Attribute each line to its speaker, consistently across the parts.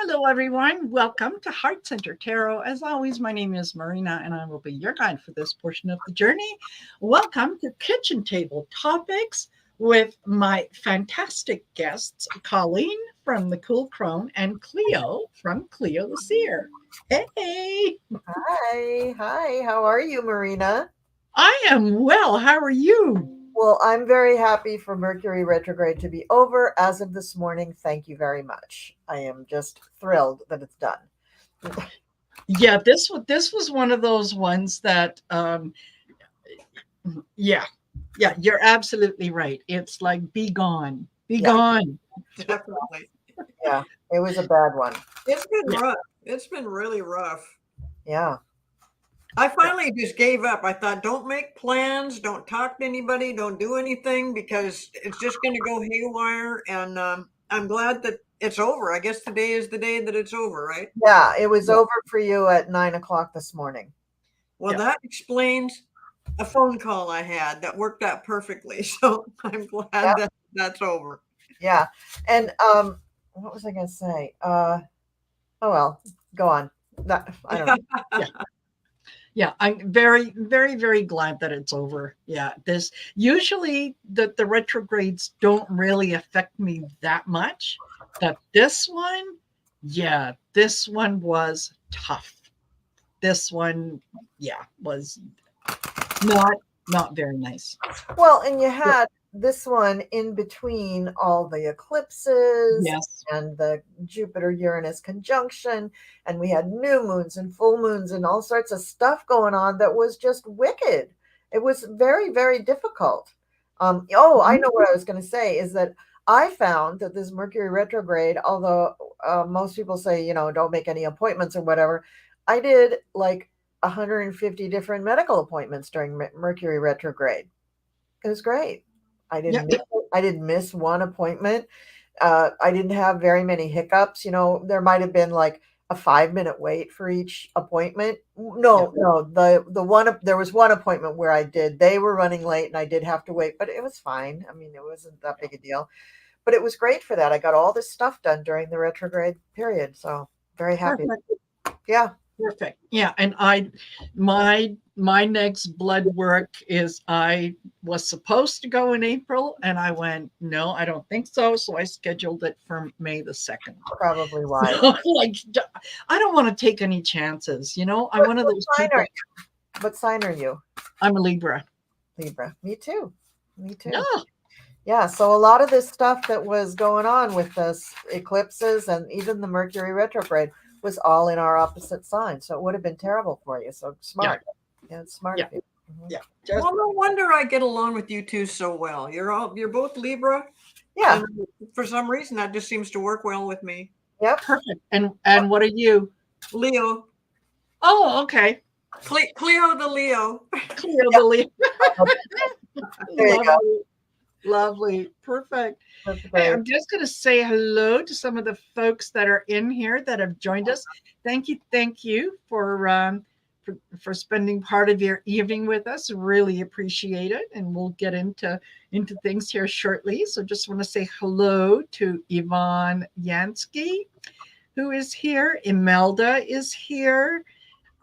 Speaker 1: Hello, everyone. Welcome to Heart Center Tarot. As always, my name is Marina, and I will be your guide for this portion of the journey. Welcome to Kitchen Table Topics with my fantastic guests, Colleen from the Cool Crone and Cleo from Cleo the Seer. Hey,
Speaker 2: Hi. How are you, Marina?
Speaker 1: I am well. How are you?
Speaker 2: Well, I'm very happy for Mercury retrograde to be over as of this morning. Thank you very much. I am just thrilled that it's done.
Speaker 1: Yeah, this was one of those ones that yeah, you're absolutely right. It's like be gone. Be
Speaker 2: Yeah,
Speaker 1: gone.
Speaker 3: Definitely.
Speaker 2: yeah, it was a bad one.
Speaker 3: It's been
Speaker 1: Yeah.
Speaker 3: rough. It's been really rough.
Speaker 2: Yeah,
Speaker 3: I finally just gave up. I thought, don't make plans, don't talk to anybody, don't do anything because it's just going to go haywire. And I'm glad that it's over. I guess today is the day that it's over, right?
Speaker 2: yeah, it was
Speaker 1: Yeah.
Speaker 2: over for you at 9 o'clock this morning.
Speaker 3: Well,
Speaker 1: Yeah.
Speaker 3: that explains a phone call I had that worked out perfectly. So I'm glad that that's over.
Speaker 2: Yeah, and what was I going to say? Oh well, go on. I don't know.
Speaker 1: Yeah, I'm very, very, very glad that it's over. Yeah, this usually the retrogrades don't really affect me that much, but this one, yeah, this one was tough. This one, yeah, was not not very nice.
Speaker 2: Well, and you had this one in between all the eclipses
Speaker 1: Yes.
Speaker 2: and the Jupiter Uranus conjunction, and we had new moons and full moons and all sorts of stuff going on that was just wicked. It was very, very difficult. I
Speaker 1: Mhm.
Speaker 2: know what I was going to say is that I found that this Mercury retrograde, although most people say, don't make any appointments or whatever, I did like 150 different medical appointments during Mercury retrograde. It was great. I
Speaker 1: Yeah.
Speaker 2: didn't miss I didn't miss one appointment. I didn't have very many hiccups. There might have been like a 5-minute wait for each appointment.
Speaker 1: Yeah.
Speaker 2: No. The one there was one appointment where they were running late and I did have to wait, but it was fine. I mean, it wasn't that big a deal. But it was great for that. I got all this stuff done during the retrograde period. So very happy.
Speaker 1: Perfect.
Speaker 2: Yeah.
Speaker 1: Perfect. Yeah, and my next blood work is I was supposed to go in April and I went, no, I don't think so. So I scheduled it for May the 2nd.
Speaker 2: Probably wise.
Speaker 1: So, like I don't want to take any chances, I'm one of those
Speaker 2: Sign are
Speaker 1: people.
Speaker 2: you? What sign are you?
Speaker 1: I'm a Libra.
Speaker 2: Libra. Me too. Me too.
Speaker 1: Yeah.
Speaker 2: Yeah, so a lot of this stuff that was going on with this eclipses and even the Mercury retrograde was all in our opposite sign. So it would have been terrible for you. So smart. Yeah, it's smart
Speaker 1: Yeah.
Speaker 2: of you. Mhm.
Speaker 1: Yeah. Just
Speaker 3: Well, no wonder I get along with you two so well. You're both Libra,
Speaker 2: Yeah.
Speaker 3: and for some reason that just seems to work well with me.
Speaker 2: Yep.
Speaker 1: perfect. And what are you?
Speaker 3: Leo,
Speaker 1: Oh, okay.
Speaker 3: Cleo the Leo.
Speaker 1: Cleo
Speaker 2: Yep.
Speaker 1: the Leo.
Speaker 2: There you go.
Speaker 1: Lovely. Lovely. Perfect.
Speaker 2: That's
Speaker 1: Hey,
Speaker 2: great.
Speaker 1: I'm just going to say hello to some of the folks that are in here that have joined us. Thank you for spending part of your evening with us. Really appreciate it, and we'll get into things here shortly. So, just want to say hello to Yvonne Yansky, who is here. Imelda is here.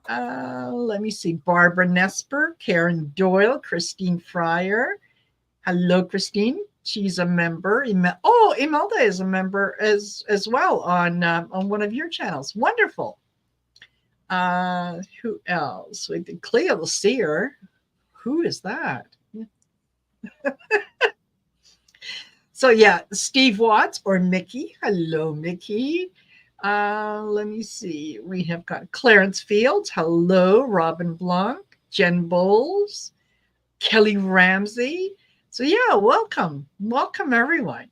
Speaker 1: Let me see. Barbara Nesper, Karen Doyle, Christine Fryer. Hello, Christine. She's a member. Imelda is a member as well on one of your channels. Wonderful. Who else? We did Cleo the Seer. Who is that? So yeah, Steve Watts or Mickey. Hello, Mickey. Let me see. We have got Clarence Fields. Hello, Robin Blanc, Jen Bowles, Kelly Ramsey. So yeah, welcome everyone.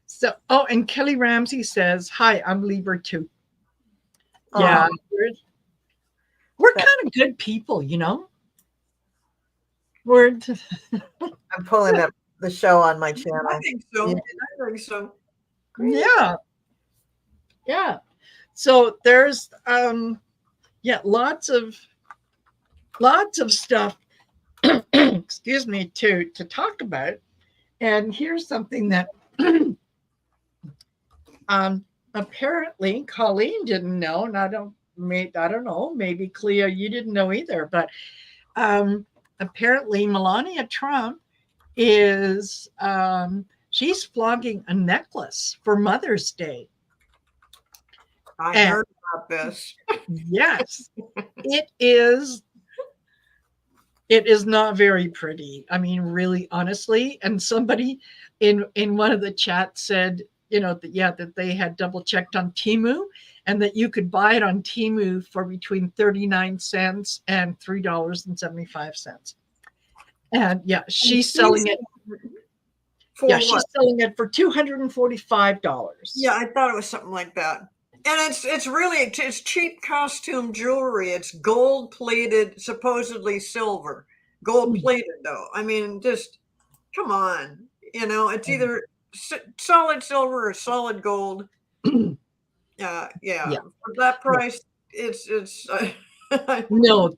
Speaker 1: So and Kelly Ramsey says, "Hi, I'm Libra too." Yeah, we're kind of good people, We're
Speaker 2: I'm pulling up the show on my channel.
Speaker 3: I think so.
Speaker 2: Yeah.
Speaker 3: I think so.
Speaker 2: Great.
Speaker 1: yeah. So there's lots of stuff excuse me to talk about. And here's something that apparently Colleen didn't know, and I don't know, maybe Cleo, you didn't know either, but apparently Melania Trump is she's flogging a necklace for Mother's Day.
Speaker 3: I
Speaker 1: And
Speaker 3: heard about this.
Speaker 1: yes, it is not very pretty. I mean, really, honestly. And somebody in one of the chats said, that they had double checked on Temu, and that you could buy it on Temu for between 39 cents and $3.75. And yeah, she's selling it.
Speaker 3: For
Speaker 1: Yeah,
Speaker 3: what?
Speaker 1: she's selling it for $245.
Speaker 3: Yeah, I thought it was something like that. And it's cheap costume jewelry. It's gold plated, supposedly silver. Gold plated though. I mean, just come on. It's either solid silver or solid gold. Yeah. For that price, it's
Speaker 1: no,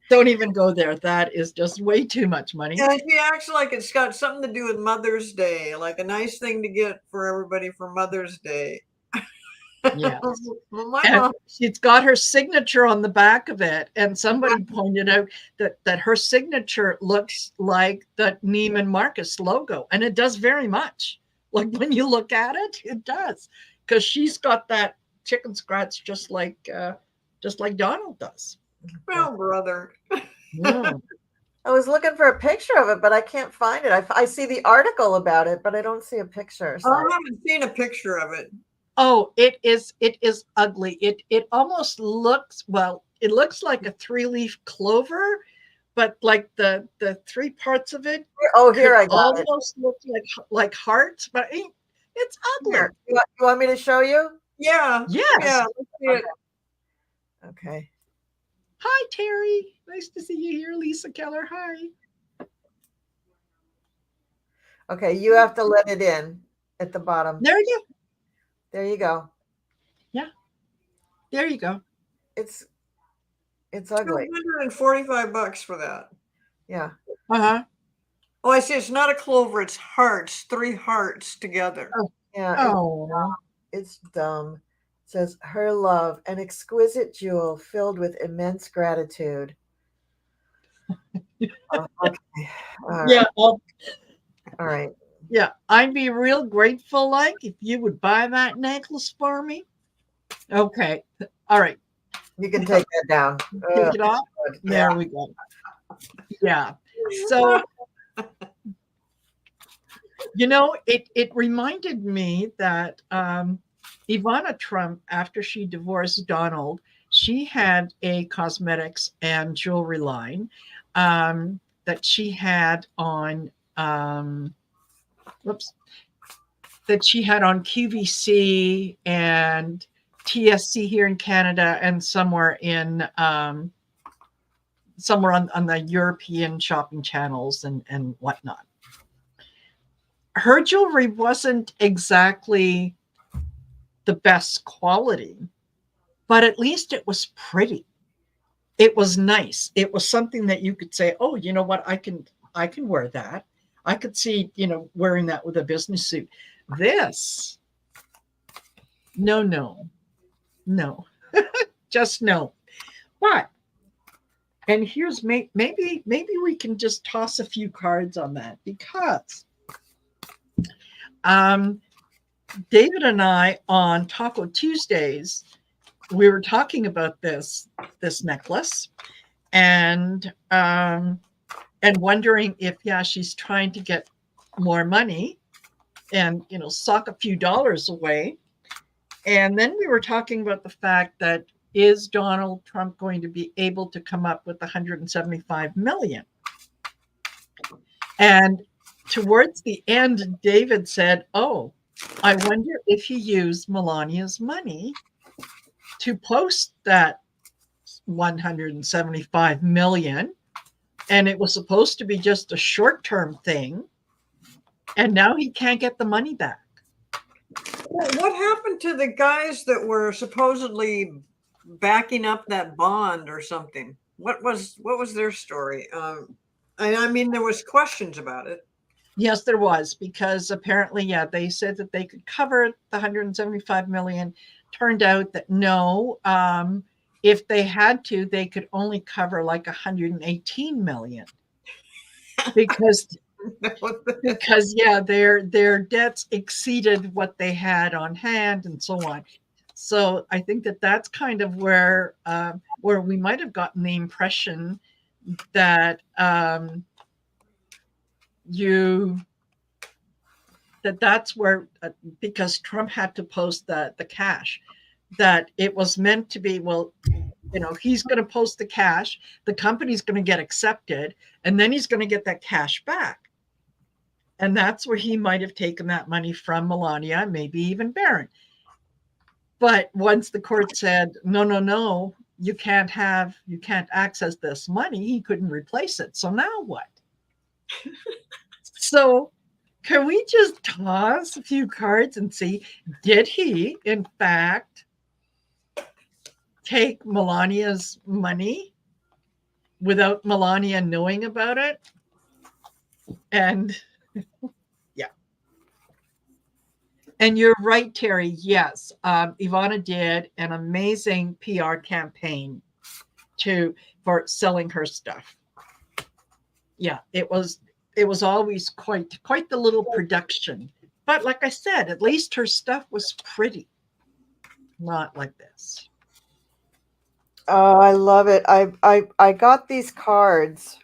Speaker 1: don't even go there. That is just way too much money.
Speaker 3: Yeah, she acts like it's got something to do with Mother's Day, like a nice thing to get for everybody for Mother's Day.
Speaker 1: Yeah.
Speaker 3: My
Speaker 1: And
Speaker 3: mom,
Speaker 1: she's got her signature on the back of it. And somebody pointed out that her signature looks like the Neiman Marcus logo. And it does very much. Like when you look at it, it does. Because she's got that chicken scratch just like Donald does.
Speaker 3: well, brother.
Speaker 1: Yeah.
Speaker 2: I was looking for a picture of it, but I can't find it. I see the article about it, but I don't see a picture. So.
Speaker 3: I haven't seen a picture of it.
Speaker 1: Oh, it is ugly. It almost looks, well, it looks like a 3-leaf clover, but like the 3 parts of it.
Speaker 2: Oh, here I got it.
Speaker 1: Almost looks like hearts, but it's ugly.
Speaker 2: Here. You want me to show you?
Speaker 1: Yes.
Speaker 3: Yeah. Let's see it.
Speaker 2: Okay.
Speaker 1: Hi, Terry. Nice to see you here, Lisa Keller. Hi.
Speaker 2: Okay, you have to let it in at the bottom.
Speaker 1: There you go.
Speaker 2: There you go.
Speaker 1: Yeah. There you go.
Speaker 2: It's ugly.
Speaker 3: $245 for that.
Speaker 2: Yeah.
Speaker 1: Uh-huh.
Speaker 3: Oh, I see. It's not a clover. It's hearts. 3 hearts together.
Speaker 1: Oh.
Speaker 2: Yeah.
Speaker 1: Oh.
Speaker 2: It's dumb. It says her love, an exquisite jewel filled with immense gratitude. Okay.
Speaker 1: Yeah.
Speaker 2: All right.
Speaker 1: Yeah. I'd be real grateful, like, if you would buy that necklace for me. Okay. All right.
Speaker 2: You can take that down.
Speaker 1: Take it off. There we go. Yeah. So, it reminded me that Ivana Trump, after she divorced Donald, she had a cosmetics and jewelry line that she had on QVC and TSC here in Canada, and somewhere on the European shopping channels and whatnot. Her jewelry wasn't exactly the best quality, but at least it was pretty. It was nice. It was something that you could say, oh, you know what, I can wear that. I could see, wearing that with a business suit. This, no, just no. But, and here's maybe we can just toss a few cards on that, because David and I on Taco Tuesdays, we were talking about this necklace, and wondering if, she's trying to get more money and, sock a few dollars away. And then we were talking about the fact that, is Donald Trump going to be able to come up with 175 million? And towards the end, David said, oh, I wonder if he used Melania's money to post that 175 million. And it was supposed to be just a short-term thing. And now he can't get the money back.
Speaker 3: What happened to the guys that were supposedly backing up that bond or something? What was their story? I mean, there was questions about it.
Speaker 1: Yes, there was, because apparently, yeah, they said that they could cover the 175 million. Turned out that no, if they had to, they could only cover like 118 million because yeah, their debts exceeded what they had on hand and so on. So I think that that's kind of where we might have gotten the impression that you that's where because Trump had to post the cash, that it was meant to be, well, he's going to post the cash, the company's going to get accepted, and then he's going to get that cash back. And that's where he might have taken that money from Melania, maybe even Barron. But once the court said, no, no, no, you can't access this money, he couldn't replace it. So now what? So can we just toss a few cards and see, did he, in fact, take Melania's money without Melania knowing about it? And yeah. And you're right, Terry. Yes, Ivana did an amazing PR campaign for selling her stuff. Yeah, it was always quite the little production. But like I said, at least her stuff was pretty, not like this.
Speaker 2: Oh, I love it. I got these cards.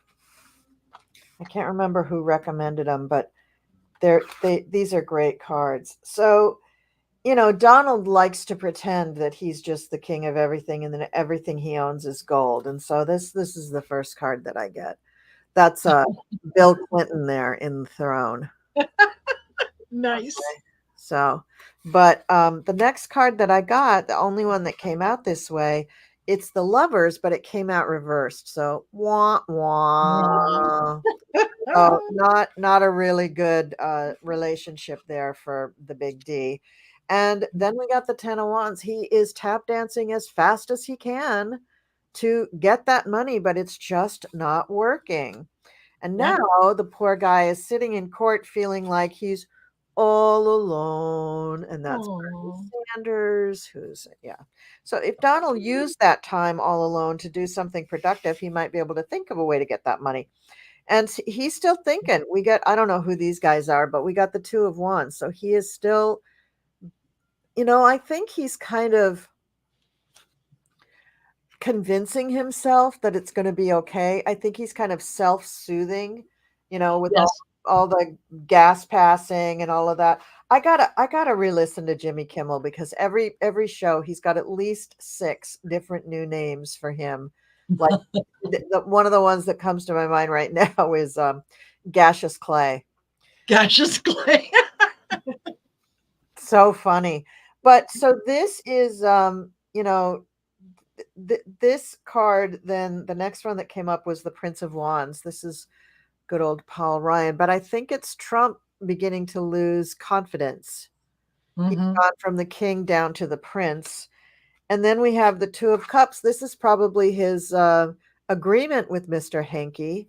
Speaker 2: I can't remember who recommended them, but these are great cards. So, Donald likes to pretend that he's just the king of everything and then everything he owns is gold. And so this is the first card that I get. That's Bill Clinton there in the throne.
Speaker 1: Nice.
Speaker 2: Okay. So, but the next card that I got, the only one that came out this way, it's the Lovers, but it came out reversed. So, wah wah. Oh, not a really good relationship there for the big D. And then we got the 10 of Wands. He is tap dancing as fast as he can to get that money, but it's just not working. And now the poor guy is sitting in court feeling like he's all alone. And that's Bernie Sanders, yeah. So if Donald used that time all alone to do something productive, he might be able to think of a way to get that money. And he's still thinking. I don't know who these guys are, but we got the 2 of Wands. So he is still, I think he's kind of convincing himself that it's going to be okay. I think he's kind of self-soothing, with
Speaker 1: Yes.
Speaker 2: all the gas passing and all of that. I gotta re-listen to Jimmy Kimmel because every show he's got at least 6 different new names for him. Like one of the ones that comes to my mind right now is Gaseous Clay.
Speaker 1: Gaseous Clay.
Speaker 2: So funny. But so this is this card, then the next one that came up was the Prince of Wands. This is good old Paul Ryan, but I think it's Trump beginning to lose confidence. He's gone from the king down to the prince. And then we have the 2 of Cups. This is probably his agreement with Mr. Hanky.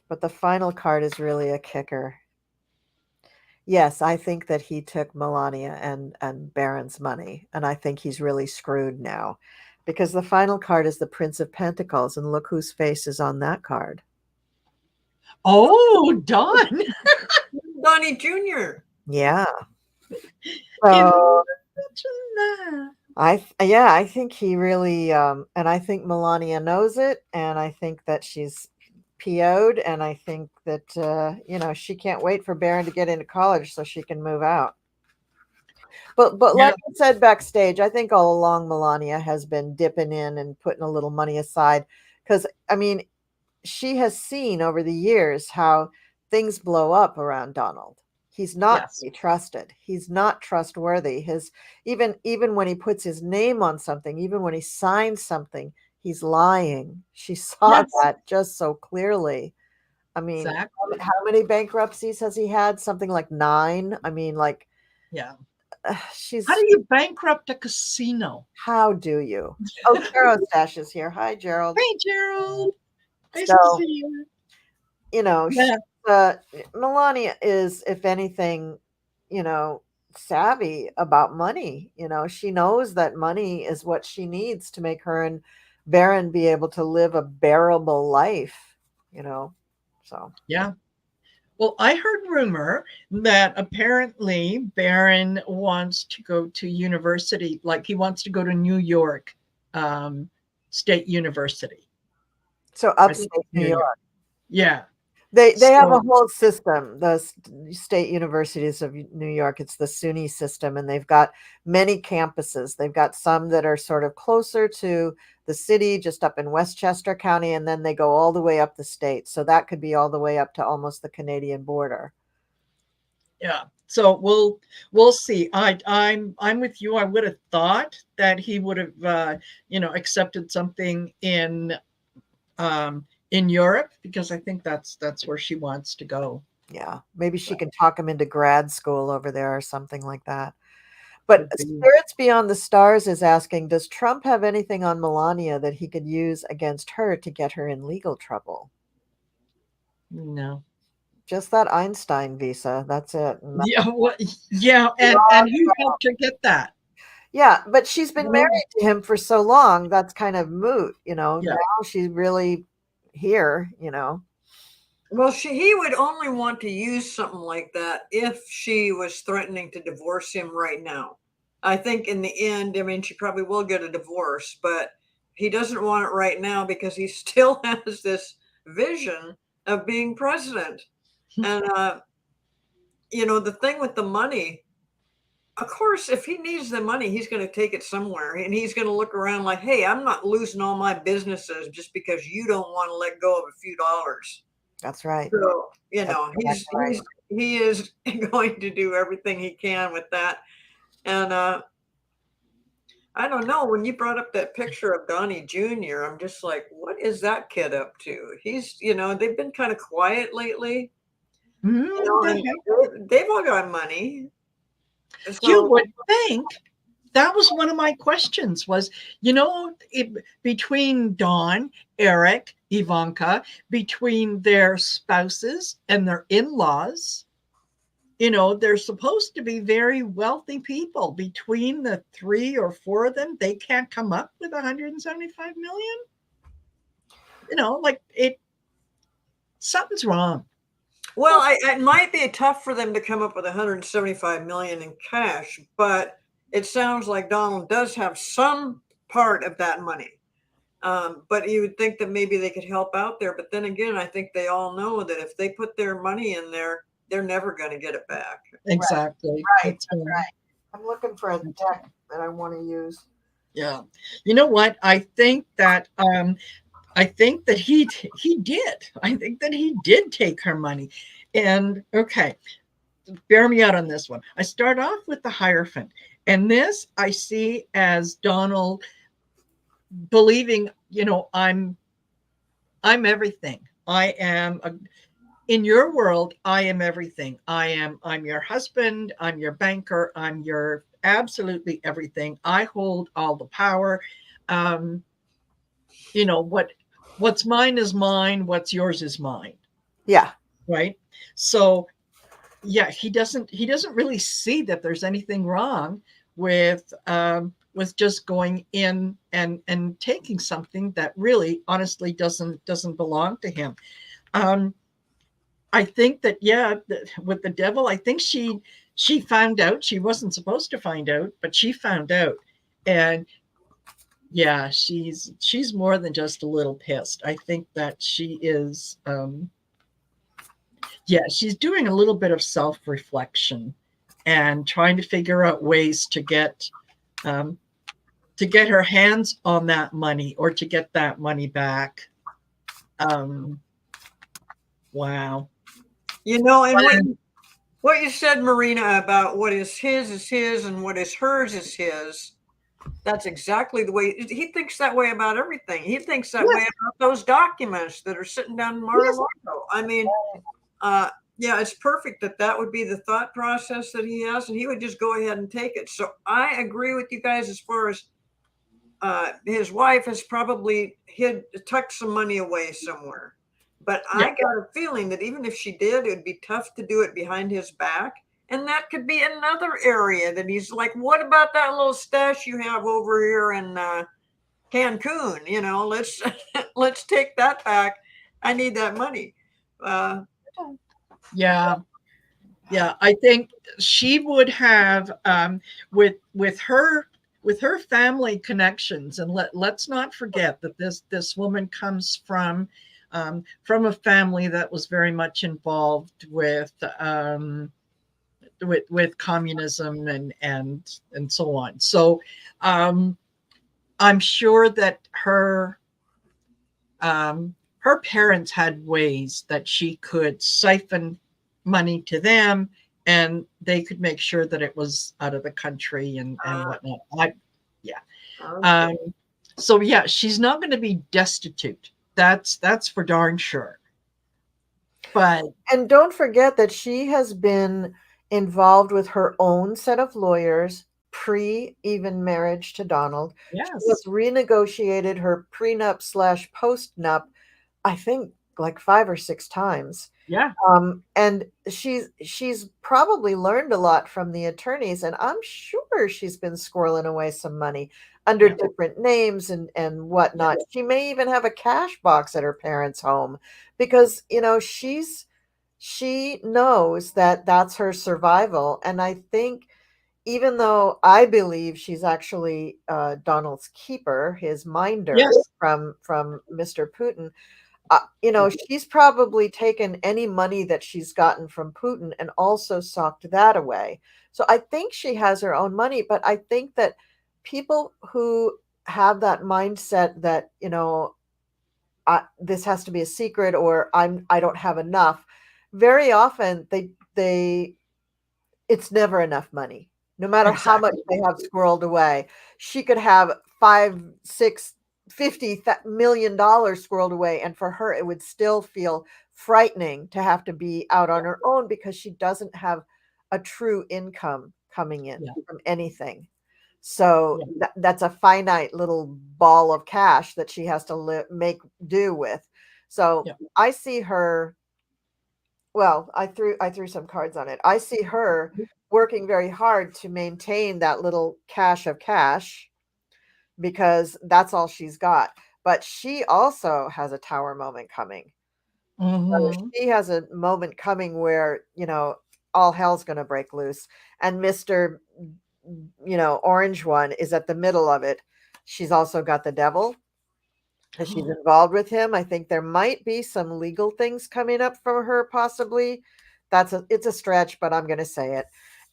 Speaker 2: But the final card is really a kicker. Yes, I think that he took Melania and Barron's money, and I think he's really screwed now because the final card is the Prince of Pentacles, and look whose face is on that card.
Speaker 1: Oh, Don.
Speaker 3: Donnie Jr.
Speaker 2: Yeah. So, I think he really, and I think Melania knows it, and I think that she's PO'd, and I think that she can't wait for Barron to get into college so she can move out. But like I said backstage, I think all along Melania has been dipping in and putting a little money aside because she has seen over the years how things blow up around Donald. He's not to be trusted. He's not trustworthy. Even when he puts his name on something, even when he signs something, he's lying. She saw that just so clearly. How many bankruptcies has he had? Something like 9.
Speaker 1: How do you bankrupt a casino?
Speaker 2: How do you? Oh, Gerald Stash is here. Hi, Gerald.
Speaker 1: Hey, Gerald. Nice to see you.
Speaker 2: Melania is, if anything, you know, savvy about money. You know, she knows that money is what she needs to make her and Baron be able to live a bearable life, you know. So,
Speaker 1: Yeah. Well, I heard rumor that apparently Barron wants to go to university, like he wants to go to New York um, State University.
Speaker 2: so
Speaker 1: I think
Speaker 2: upstate New
Speaker 1: New York.
Speaker 2: York.
Speaker 1: Yeah.
Speaker 2: They have a
Speaker 1: So
Speaker 2: whole system, the state universities of New York. It's the SUNY system, and they've got many campuses. They've got some that are sort of closer to the city, just up in Westchester County, and then they go all the way up the state. So that could be all the way up to almost the Canadian border.
Speaker 1: yeah. So we'll see. I'm with you. I would have thought that he would have accepted something in Europe because I think that's where she wants to go.
Speaker 2: Yeah, maybe she can talk him into grad school over there or something like that. But
Speaker 1: Could be.
Speaker 2: Spirits Beyond the Stars is asking, does Trump have anything on Melania that he could use against her to get her in legal trouble?
Speaker 1: No.
Speaker 2: Just that Einstein visa. That's it.
Speaker 1: Yeah, yeah, and who helped her get that?
Speaker 2: Yeah, but she's been
Speaker 1: No.
Speaker 2: married to him for so long, that's kind of moot, you know.
Speaker 1: Yeah.
Speaker 2: Now she's really here, you know.
Speaker 3: Well, he would only want to use something like that if she was threatening to divorce him right now. I think in the end, I mean, she probably will get a divorce, but he doesn't want it right now because he still has this vision of being president. And, the thing with the money, of course, if he needs the money, he's going to take it somewhere and he's going to look around like, hey, I'm not losing all my businesses just because you don't want to let go of a few dollars.
Speaker 2: That's right.
Speaker 3: So,
Speaker 2: That's right.
Speaker 3: he is going to do everything he can with that. And I don't know, when you brought up that picture of Donnie Jr., I'm just like, what is that kid up to? They've been kind of quiet lately,
Speaker 1: They
Speaker 3: and
Speaker 1: have.
Speaker 3: they've all got money.
Speaker 1: You
Speaker 3: So,
Speaker 1: would think that was one of my questions was, between Dawn, Eric, Ivanka, between their spouses and their in-laws, they're supposed to be very wealthy people. Between the 3 or 4 of them, they can't come up with 175 million. Like something's wrong.
Speaker 3: well, it might be tough for them to come up with 175 million in cash, but it sounds like Donald does have some part of that money. But you would think that maybe they could help out there. But then again, I think they all know that if they put their money in there, they're never going to get it back.
Speaker 1: Exactly.
Speaker 2: Right.
Speaker 1: That's
Speaker 2: That's right. I'm looking for a deck that I want to use.
Speaker 1: Yeah. You know what? I think that he did. I think that he did take her money. And okay, bear me out on this one. I start off with the Hierophant, and this I see as Donald believing, I'm everything. In your world, I am everything. I'm your husband, I'm your banker, I'm your absolutely everything. I hold all the power. Um, what's mine is mine, what's yours is mine.
Speaker 2: Yeah.
Speaker 1: Right? So yeah, he doesn't really see that there's anything wrong with just going in and taking something that really honestly doesn't belong to him. I think that with the devil, I think she found out. She wasn't supposed to find out, but she found out. And yeah, she's more than just a little pissed. I think that she is she's doing a little bit of self-reflection and trying to figure out ways to get her hands on that money or to get that money back. Wow.
Speaker 3: And what you said, Marina, about what is his and what is hers is his. That's exactly the way he thinks that way about everything. He thinks that way about those documents that are sitting down in Mar-a-Lago. I mean, it's perfect that would be the thought process that he has, and he would just go ahead and take it. So I agree with you guys as far as his wife has probably tucked some money away somewhere. But
Speaker 1: Yeah.
Speaker 3: I got a feeling that even if she did, it'd be tough to do it behind his back. And that could be another area that he's like, what about that little stash you have over here in Cancun? You know, let's let's take that back. I need that money.
Speaker 1: Yeah. Yeah, I think she would have with her family connections, and let's not forget that this woman comes from a family that was very much involved with communism and so on. So I'm sure that her parents had ways that she could siphon money to them, and they could make sure that it was out of the country and whatnot. Yeah.
Speaker 3: Okay.
Speaker 1: So yeah, she's not going to be destitute. That's for darn sure. But
Speaker 2: And don't forget that she has been involved with her own set of lawyers pre even marriage to Donald. She has
Speaker 1: yes,
Speaker 2: renegotiated her prenup slash postnup, I think like 5 or 6 times.
Speaker 1: yeah,
Speaker 2: And she's probably learned a lot from the attorneys, and I'm sure she's been squirreling away some money under
Speaker 1: yeah,
Speaker 2: different names and
Speaker 1: yeah,
Speaker 2: whatnot. She may even have a cash box at her parents' home because she knows that that's her survival. And I think even though I believe she's actually Donald's keeper, his minder
Speaker 1: yes,
Speaker 2: from Mr. Putin,
Speaker 1: yeah,
Speaker 2: she's probably taken any money that she's gotten from Putin and also socked that away. So I think she has her own money, but I think that people who have that mindset that, this has to be a secret, or I don't have enough, very often they it's never enough money. No matter how much
Speaker 1: exactly.
Speaker 2: they have squirreled away. She could have 5, 6, $50 million squirreled away, and for her, it would still feel frightening to have to be out on her own because she doesn't have a true income coming in
Speaker 1: Yeah,
Speaker 2: from anything. So
Speaker 1: yeah,
Speaker 2: that's a finite little ball of cash that she has to make do with. So
Speaker 1: yeah,
Speaker 2: I see her, well, I threw some cards on it. I see her working very hard to maintain that little cache of cash because that's all she's got. But she also has a tower moment coming. So
Speaker 1: hmm,
Speaker 2: she has a moment coming where, all hell's going to break loose. And Mr. Orange one is at the middle of it. She's also got the devil because she's involved with him. I think there might be some legal things coming up from her, possibly. It's a stretch, but I'm going to say it.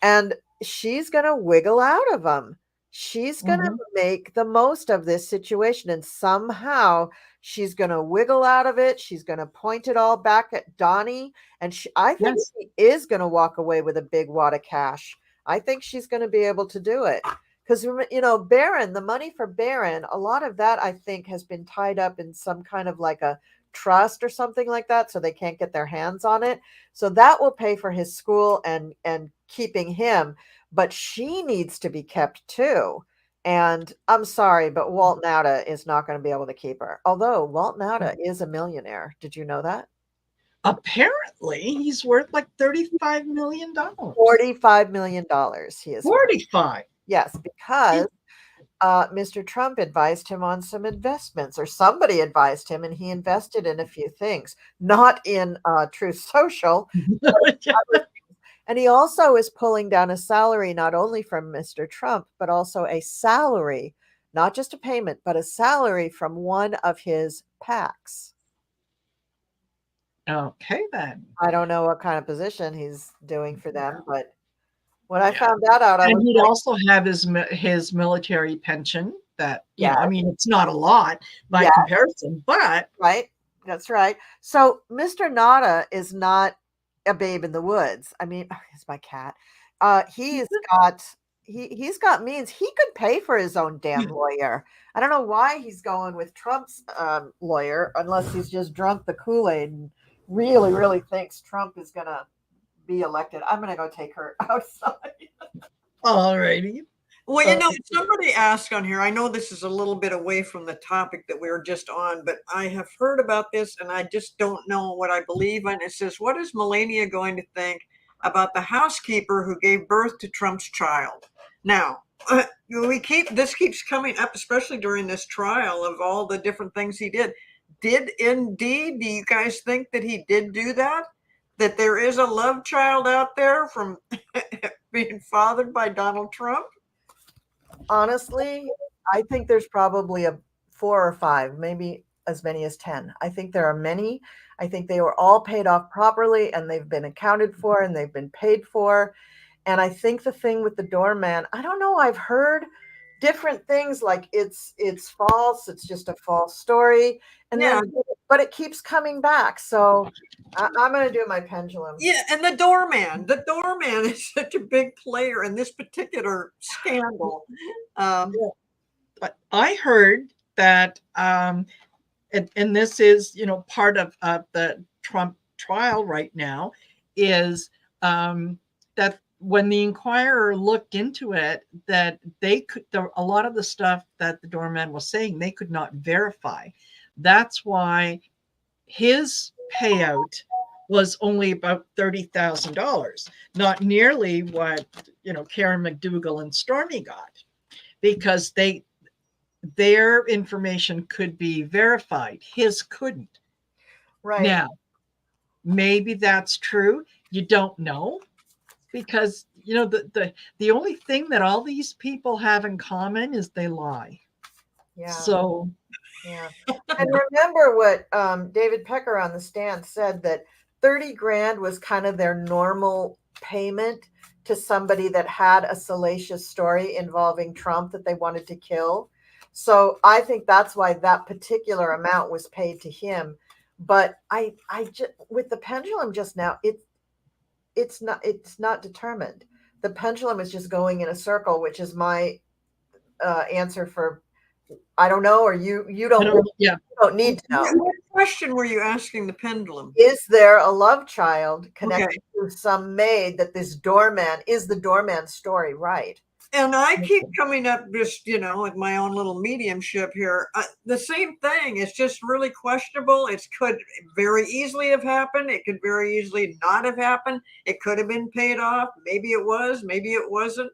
Speaker 2: And she's going to wiggle out of them. She's going to
Speaker 1: hmm,
Speaker 2: make the most of this situation, and somehow she's going to wiggle out of it. She's going to point it all back at Donnie, and I think
Speaker 1: yes,
Speaker 2: she is going to walk away with a big wad of cash. I think she's going to be able to do it. Because, Barron, the money for Barron, a lot of that I think has been tied up in some kind of like a trust or something like that, so they can't get their hands on it. So that will pay for his school and keeping him, but she needs to be kept too. And I'm sorry, but Walt Nauta is not going to be able to keep her. Although Walt Nauta is a millionaire. Did you know that?
Speaker 1: apparently he's worth like $35 million.
Speaker 2: $45 million he is worth.
Speaker 1: 45.
Speaker 2: Yes, because Mr. Trump advised him on some investments, or somebody advised him, and he invested in a few things, not in Truth Social. And he also is pulling down a salary not only from Mr. Trump, but also a salary, not just a payment, but a salary from one of his PACs.
Speaker 1: Okay, then.
Speaker 2: I don't know what kind of position he's doing for them, but when I
Speaker 1: Yeah.
Speaker 2: found that out, I
Speaker 1: And
Speaker 2: was
Speaker 1: he'd
Speaker 2: like,
Speaker 1: also have his military pension that,
Speaker 2: yeah,
Speaker 1: I mean, it's not a lot by
Speaker 2: yeah,
Speaker 1: comparison, but
Speaker 2: right. That's right. So Mr. Nada is not a babe in the woods. I mean, it's my cat. He's got he's got means. He could pay for his own damn lawyer. I don't know why he's going with Trump's lawyer, unless he's just drunk the Kool-Aid and really, really thinks Trump is gonna be elected. I'm gonna go take her outside.
Speaker 1: all righty.
Speaker 3: Well,
Speaker 2: So
Speaker 3: somebody asked on here, I know this is a little bit away from the topic that we were just on, but I have heard about this and I just don't know what I believe in. It says, what is Melania going to think about the housekeeper who gave birth to Trump's child? Now, this keeps coming up, especially during this trial of all the different things he did. Did indeed, do you guys think that he did do that? That there is a love child out there from being fathered by Donald Trump?
Speaker 2: honestly, I think there's probably a 4 or 5, maybe as many as 10. I think there are many. I think they were all paid off properly and they've been accounted for and they've been paid for. And I think the thing with the doorman, I don't know, I've heard different things like it's false, it's just a false story. And
Speaker 3: Yeah.
Speaker 2: then but it keeps coming back. So I'm going to do my pendulum.
Speaker 3: Yeah, and the doorman is such a big player in this particular scandal.
Speaker 1: But I heard that, and this is, part of the Trump trial right now, is that when the Inquirer looked into it, that a lot of the stuff that the doorman was saying, they could not verify. That's why his payout was only about $30,000, not nearly what Karen McDougal and Stormy got, because their information could be verified. His couldn't.
Speaker 2: Right.
Speaker 1: Now, maybe that's true. You don't know, because the only thing that all these people have in common is they lie.
Speaker 2: Yeah.
Speaker 1: So
Speaker 2: yeah. And remember what David Pecker on the stand said, that 30 grand was kind of their normal payment to somebody that had a salacious story involving Trump that they wanted to kill. So I think that's why that particular amount was paid to him. But I just, with the pendulum just now, it's not determined. The pendulum is just going in a circle, which is my answer for I don't know, or you don't need to know.
Speaker 3: What question were you asking the pendulum?
Speaker 2: Is there a love child connected to some maid that this doorman is the doorman's story, right?
Speaker 3: And I keep coming up just, with my own little mediumship here. The same thing. It's just really questionable. It could very easily have happened. It could very easily not have happened. It could have been paid off. Maybe it was, maybe it wasn't.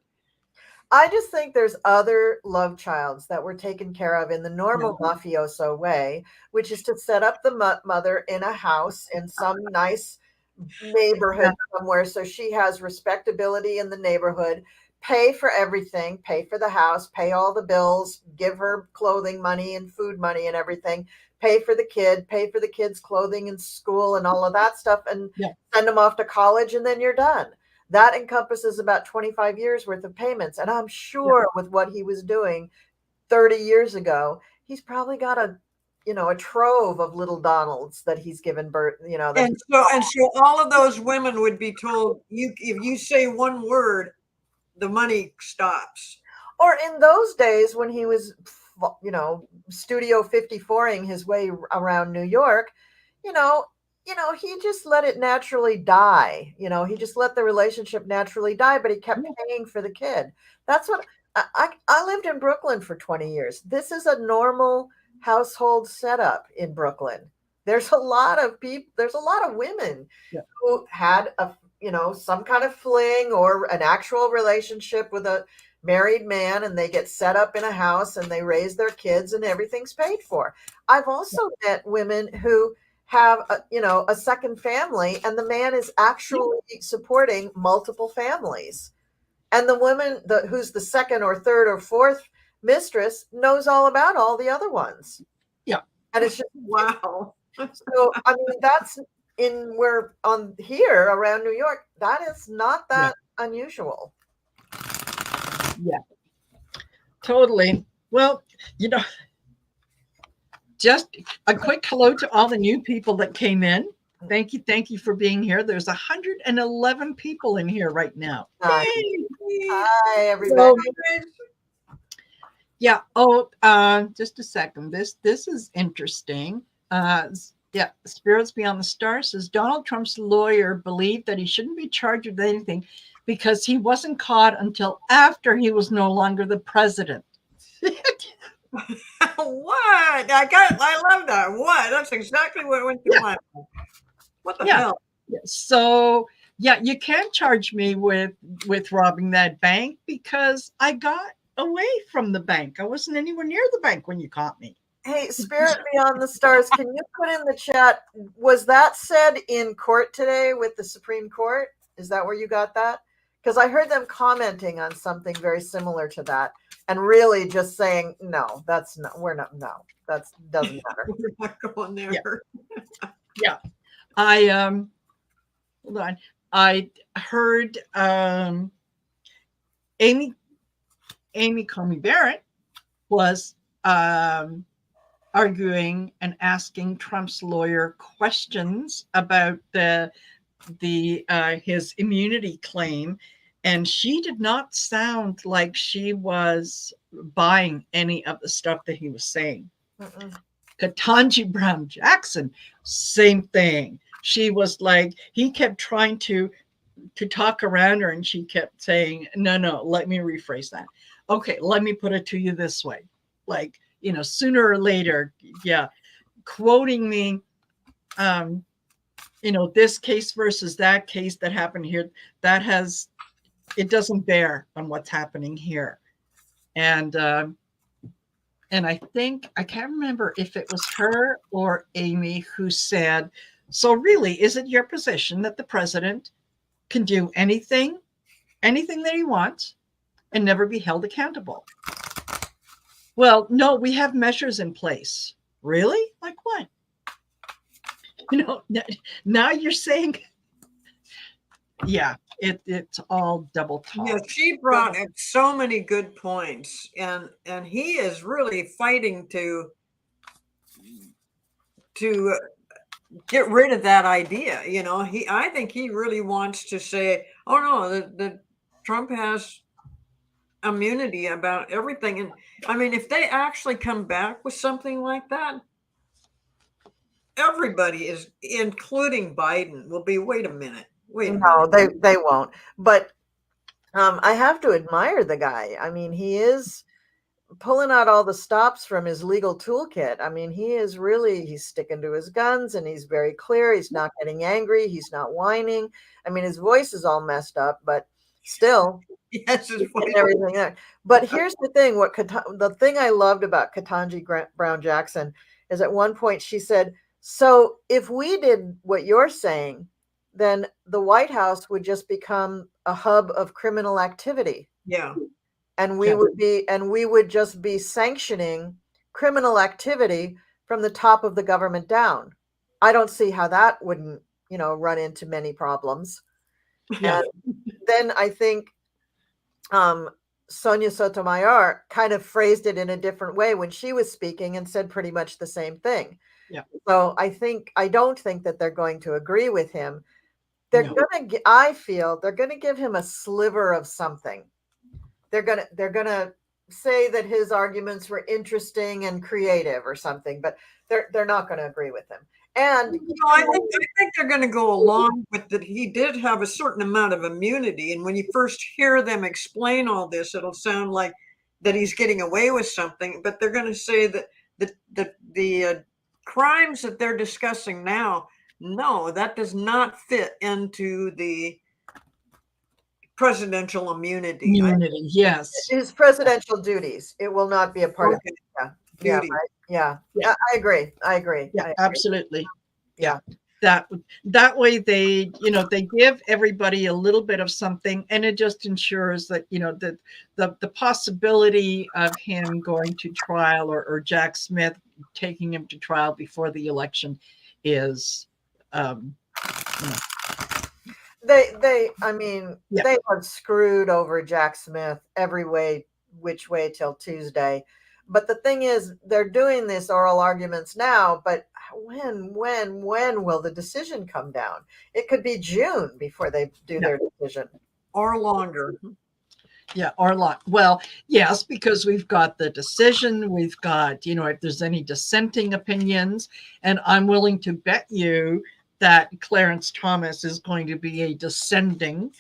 Speaker 2: I just think there's other love childs that were taken care of in the normal mafioso way, which is to set up the mother in a house in some nice neighborhood somewhere, so she has respectability in the neighborhood, pay for everything, pay for the house, pay all the bills, give her clothing money and food money and everything, pay for the kid's clothing and school and all of that stuff, and send them off to college, and then you're done. That encompasses about 25 years worth of payments. And I'm sure with what he was doing 30 years ago, he's probably got a trove of little Donalds that he's given birth,
Speaker 3: And so all of those women would be told, if you say one word, the money stops.
Speaker 2: Or in those days when he was, Studio 54ing his way around New York, he just let it naturally die. He just let the relationship naturally die, but he kept paying for the kid. That's what I lived in Brooklyn for 20 years. This is a normal household setup in Brooklyn. There's a lot of people, there's a lot of women who had some kind of fling or an actual relationship with a married man, and they get set up in a house and they raise their kids and everything's paid for. I've also met women who have a second family, and the man is actually supporting multiple families, and the woman who's the second or third or fourth mistress knows all about all the other ones. And it's just
Speaker 3: wow.
Speaker 2: So I mean, that's we're on here around New York, that is not that unusual.
Speaker 1: Totally. Well, just a quick hello to all the new people that came in. Thank you for being here. There's 111 people in here right now.
Speaker 2: Hi everybody.
Speaker 1: Just a second. This is interesting. Spirits Beyond the Stars says Donald Trump's lawyer believed that he shouldn't be charged with anything because he wasn't caught until after he was no longer the president.
Speaker 3: What? I love that. What? That's exactly what went through
Speaker 1: Yeah.
Speaker 3: my mind. What the
Speaker 1: Yeah.
Speaker 3: hell?
Speaker 1: So yeah, you can't charge me with robbing that bank because I got away from the bank. I wasn't anywhere near the bank when you caught me.
Speaker 2: Hey, Spirit Beyond the Stars, can you put in the chat, was that said in court today with the Supreme Court? Is that where you got that? Because I heard them commenting on something very similar to that and really just saying, no, that's not, we're not, no, that doesn't matter.
Speaker 3: We're not going there.
Speaker 1: Yeah. I hold on. I heard Amy Comey Barrett was arguing and asking Trump's lawyer questions about his immunity claim, and she did not sound like she was buying any of the stuff that he was saying. Ketanji Brown Jackson, same thing. She was like, he kept trying to talk around her, and she kept saying, no, let me rephrase that. Okay, let me put it to you this way. Like, sooner or later, yeah, quoting me, this case versus that case that happened here, it doesn't bear on what's happening here. And I think, I can't remember if it was her or Amy who said, so really, is it your position that the president can do anything that he wants and never be held accountable? Well, no, we have measures in place. Really? Like what? Now you're saying, yeah, it's all double talk.
Speaker 3: Yeah, she brought up so many good points, and he is really fighting to get rid of that idea. I think he really wants to say, oh no, the Trump has immunity about everything. And I mean, if they actually come back with something like that, everybody is, including Biden, will be, wait a minute.
Speaker 2: No, they won't. But I have to admire the guy. I mean, he is pulling out all the stops from his legal toolkit. I mean, he's sticking to his guns, and he's very clear. He's not getting angry. He's not whining. I mean, his voice is all messed up, but still,
Speaker 3: yes, his voice.
Speaker 2: Everything there. But here's the thing: the thing I loved about Ketanji Brown Jackson is at one point she said, "So if we did what you're saying, then the White House would just become a hub of criminal activity."
Speaker 3: Yeah.
Speaker 2: And we would just be sanctioning criminal activity from the top of the government down. I don't see how that wouldn't, run into many problems.
Speaker 1: Yeah.
Speaker 2: And then I think Sonia Sotomayor kind of phrased it in a different way when she was speaking and said pretty much the same thing.
Speaker 1: Yeah.
Speaker 2: So I don't think that they're going to agree with him. I feel they're going to give him a sliver of something. They're gonna say that his arguments were interesting and creative or something, but they're not going to agree with him. And
Speaker 3: I think they're going to go along with that. He did have a certain amount of immunity, and when you first hear them explain all this, it'll sound like that he's getting away with something. But they're going to say that the crimes that they're discussing now, no, that does not fit into the presidential immunity.
Speaker 1: Yes.
Speaker 2: His presidential duties. It will not be a part of it. Yeah.
Speaker 3: Duty.
Speaker 2: Right? Yeah. I agree.
Speaker 1: Yeah, absolutely. Yeah. That way they give everybody a little bit of something, and it just ensures that, that the possibility of him going to trial or Jack Smith taking him to trial before the election is
Speaker 2: They have screwed over Jack Smith which way till Tuesday. But the thing is, they're doing this oral arguments now, but when will the decision come down? It could be June before they do their decision.
Speaker 3: Or longer.
Speaker 1: Yeah, or lot. Well, yes, because we've got the decision, we've got, if there's any dissenting opinions, and I'm willing to bet you that Clarence Thomas is going to be a dissenting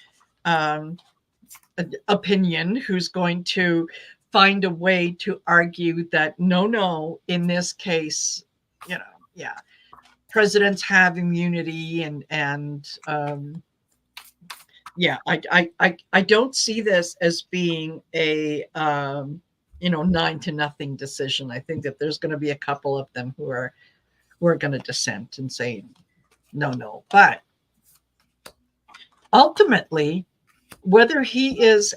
Speaker 1: opinion who's going to find a way to argue that no, in this case, yeah, presidents have immunity, and yeah, I don't see this as being a 9-0 decision. I think that there's going to be a couple of them who are going to dissent and say no. But ultimately, whether he is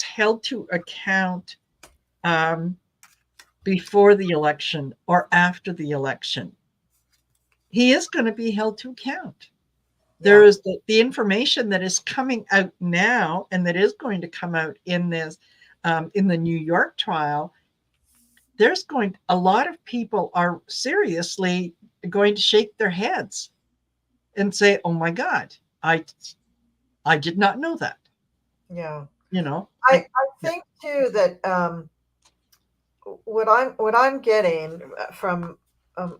Speaker 1: held to account before the election or after the election, he is going to be held to account. There is the information that is coming out now, and that is going to come out in this in the New York trial. A lot of people are seriously going to shake their heads and say, "Oh my God, I did not know that."
Speaker 2: Yeah.
Speaker 1: I
Speaker 2: think too that what I'm getting from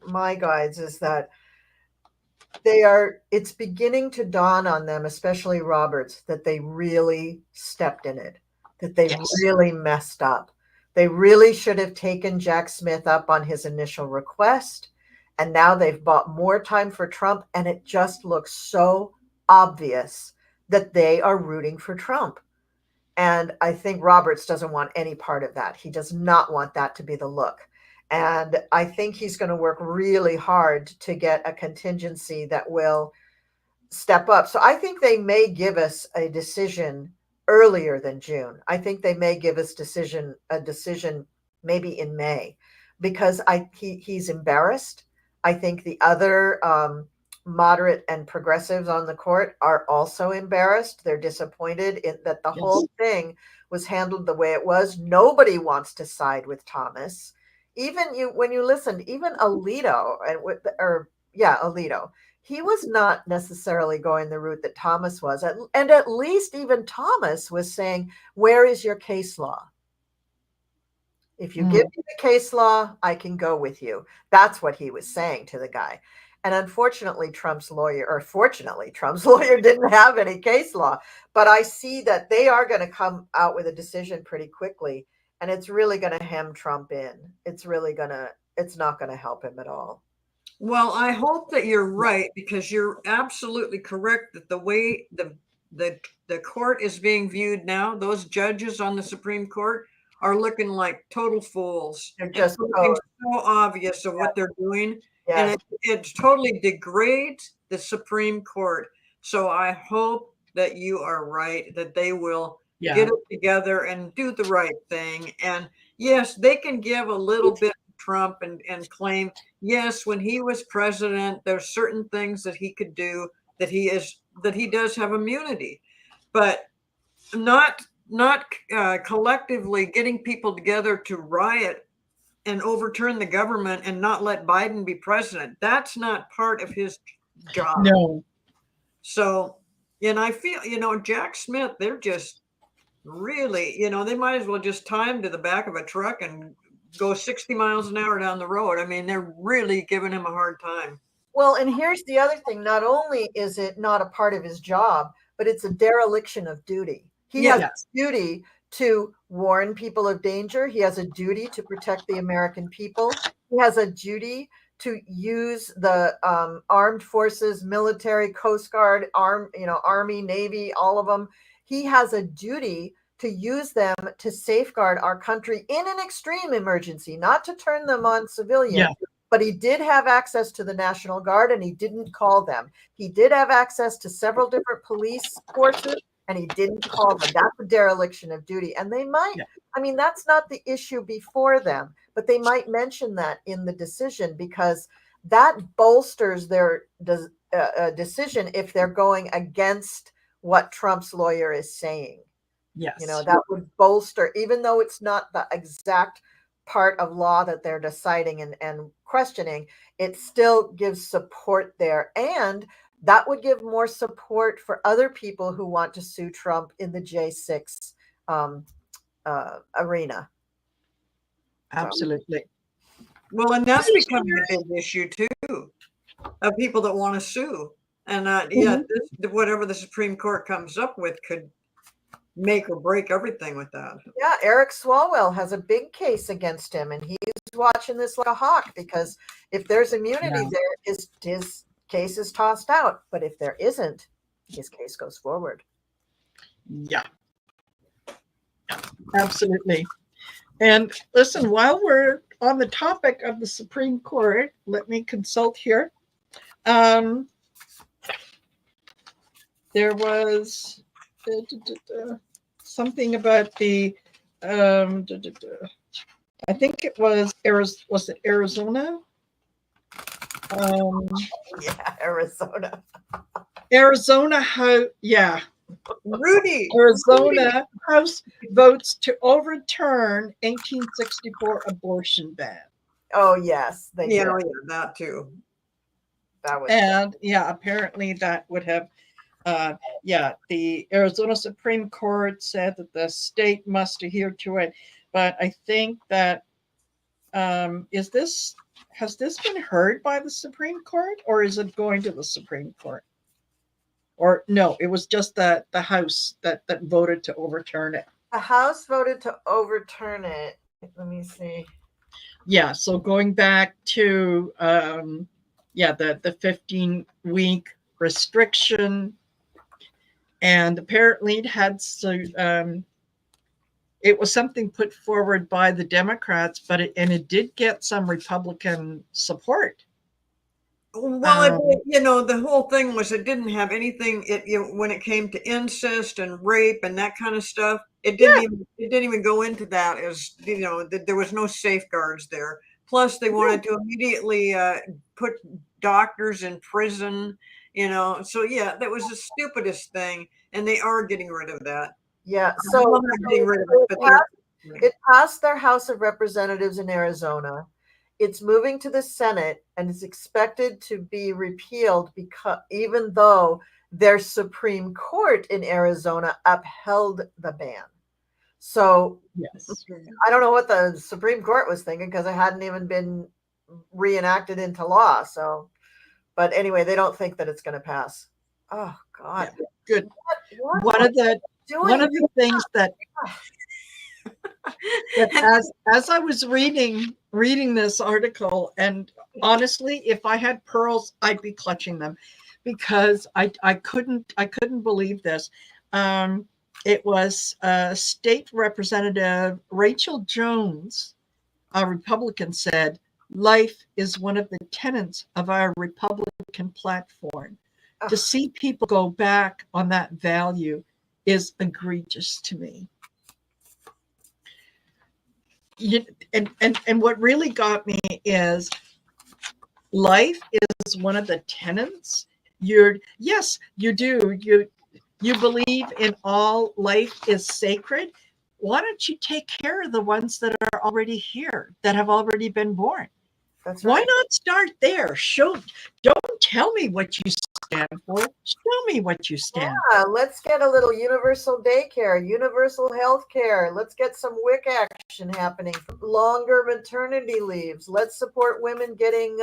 Speaker 2: my guides is that it's beginning to dawn on them, especially Roberts, that they really stepped in it, that they really messed up. They really should have taken Jack Smith up on his initial request. And now they've bought more time for Trump. And it just looks so obvious that they are rooting for Trump. And I think Roberts doesn't want any part of that. He does not want that to be the look. And I think he's going to work really hard to get a contingency that will step up. So I think they may give us a decision earlier than June. I think they may give us a decision maybe in May, because he's embarrassed. I think the other moderate and progressives on the court are also embarrassed. They're disappointed that the whole thing was handled the way it was. Nobody wants to side with Thomas. Even when you listened, even Alito, Alito, he was not necessarily going the route that Thomas was. And at least even Thomas was saying, where is your case law? If you give me the case law, I can go with you. That's what he was saying to the guy. And unfortunately, Trump's lawyer didn't have any case law. But I see that they are going to come out with a decision pretty quickly. And it's really going to hem Trump in. It's not going to help him at all.
Speaker 3: Well, I hope that you're right, because you're absolutely correct that the way the court is being viewed now, those judges on the Supreme Court are looking like total fools.
Speaker 2: They're just
Speaker 3: so obvious of what they're doing.
Speaker 2: Yeah.
Speaker 3: And it totally degrades the Supreme Court. So I hope that you are right, that they will get it together and do the right thing. And yes, they can give a little bit to Trump and claim, yes, when he was president, there's certain things that he could do, that he does have immunity, but not collectively getting people together to riot and overturn the government and not let Biden be president. That's not part of his job.
Speaker 1: No.
Speaker 3: So, and I feel, Jack Smith, they're just really, they might as well just tie him to the back of a truck and go 60 miles an hour down the road. I mean, they're really giving him a hard time.
Speaker 2: Well, and here's the other thing. Not only is it not a part of his job, but it's a dereliction of duty. He has a duty to warn people of danger. He has a duty to protect the American people. He has a duty to use the armed forces, military, Coast Guard, Army, Navy, all of them. He has a duty to use them to safeguard our country in an extreme emergency, not to turn them on civilians. Yeah. But he did have access to the National Guard, and he didn't call them. He did have access to several different police forces, and he didn't call them. That's a dereliction of duty. And they might, that's not the issue before them, but they might mention that in the decision, because that bolsters their decision if they're going against what Trump's lawyer is saying.
Speaker 1: Yes.
Speaker 2: That would bolster, even though it's not the exact part of law that they're deciding and questioning, it still gives support there. And that would give more support for other people who want to sue Trump in the J6 arena.
Speaker 1: Absolutely.
Speaker 3: Well, and that's becoming a big issue too, of people that want to sue. And yeah, whatever the Supreme Court comes up with could make or break everything with that.
Speaker 2: Yeah, Eric Swalwell has a big case against him, and he's watching this like a hawk, because if there's immunity there, his case is tossed out. But if there isn't, his case goes forward.
Speaker 1: Yeah, absolutely. And listen, while we're on the topic of the Supreme Court, let me consult here. There was something about the, I think it was Arizona?
Speaker 2: Yeah, Arizona.
Speaker 1: Yeah.
Speaker 3: Rudy.
Speaker 1: Arizona House votes to overturn 1864 abortion ban.
Speaker 2: Oh, yes. They did.
Speaker 3: Yeah, that too.
Speaker 2: That was
Speaker 1: And yeah, apparently that would have the Arizona Supreme Court said that the state must adhere to it. But I think that has this been heard by the Supreme Court, or is it going to the Supreme Court? Or no, it was just the House that voted to overturn it.
Speaker 2: The House voted to overturn it. Let me see.
Speaker 1: Yeah, so going back to the 15-week restriction, and apparently it had it was something put forward by the Democrats, but it did get some Republican support.
Speaker 3: Well, the whole thing was it didn't have anything. When it came to incest and rape and that kind of stuff, it didn't even go into that. As there was no safeguards there. Plus, they wanted to immediately put doctors in prison. So yeah, that was the stupidest thing, and they are getting rid of that.
Speaker 2: Yeah, so it passed their House of Representatives in Arizona. It's moving to the Senate, and it's expected to be repealed because even though their Supreme Court in Arizona upheld the ban. So
Speaker 1: yes,
Speaker 2: I don't know what the Supreme Court was thinking, because it hadn't even been reenacted into law. So, but anyway, they don't think that it's going to pass. Oh God,
Speaker 1: yeah, good.
Speaker 2: What
Speaker 1: one of the things that as I was reading this article, and honestly, if I had pearls, I'd be clutching them, because I couldn't believe this. It was State Representative Rachel Jones, a Republican, said, "Life is one of the tenets of our Republican platform. To see people go back on that value is egregious to me." And what really got me is life is one of the tenets. Yes, you do. You believe in all life is sacred. Why don't you take care of the ones that are already here, that have already been born?
Speaker 2: That's right.
Speaker 1: Why not start there? Don't tell me what you stand for. Show me what you stand
Speaker 2: for. Let's get a little universal daycare, universal health care. Let's get some WIC action happening. Longer maternity leaves. Let's support women getting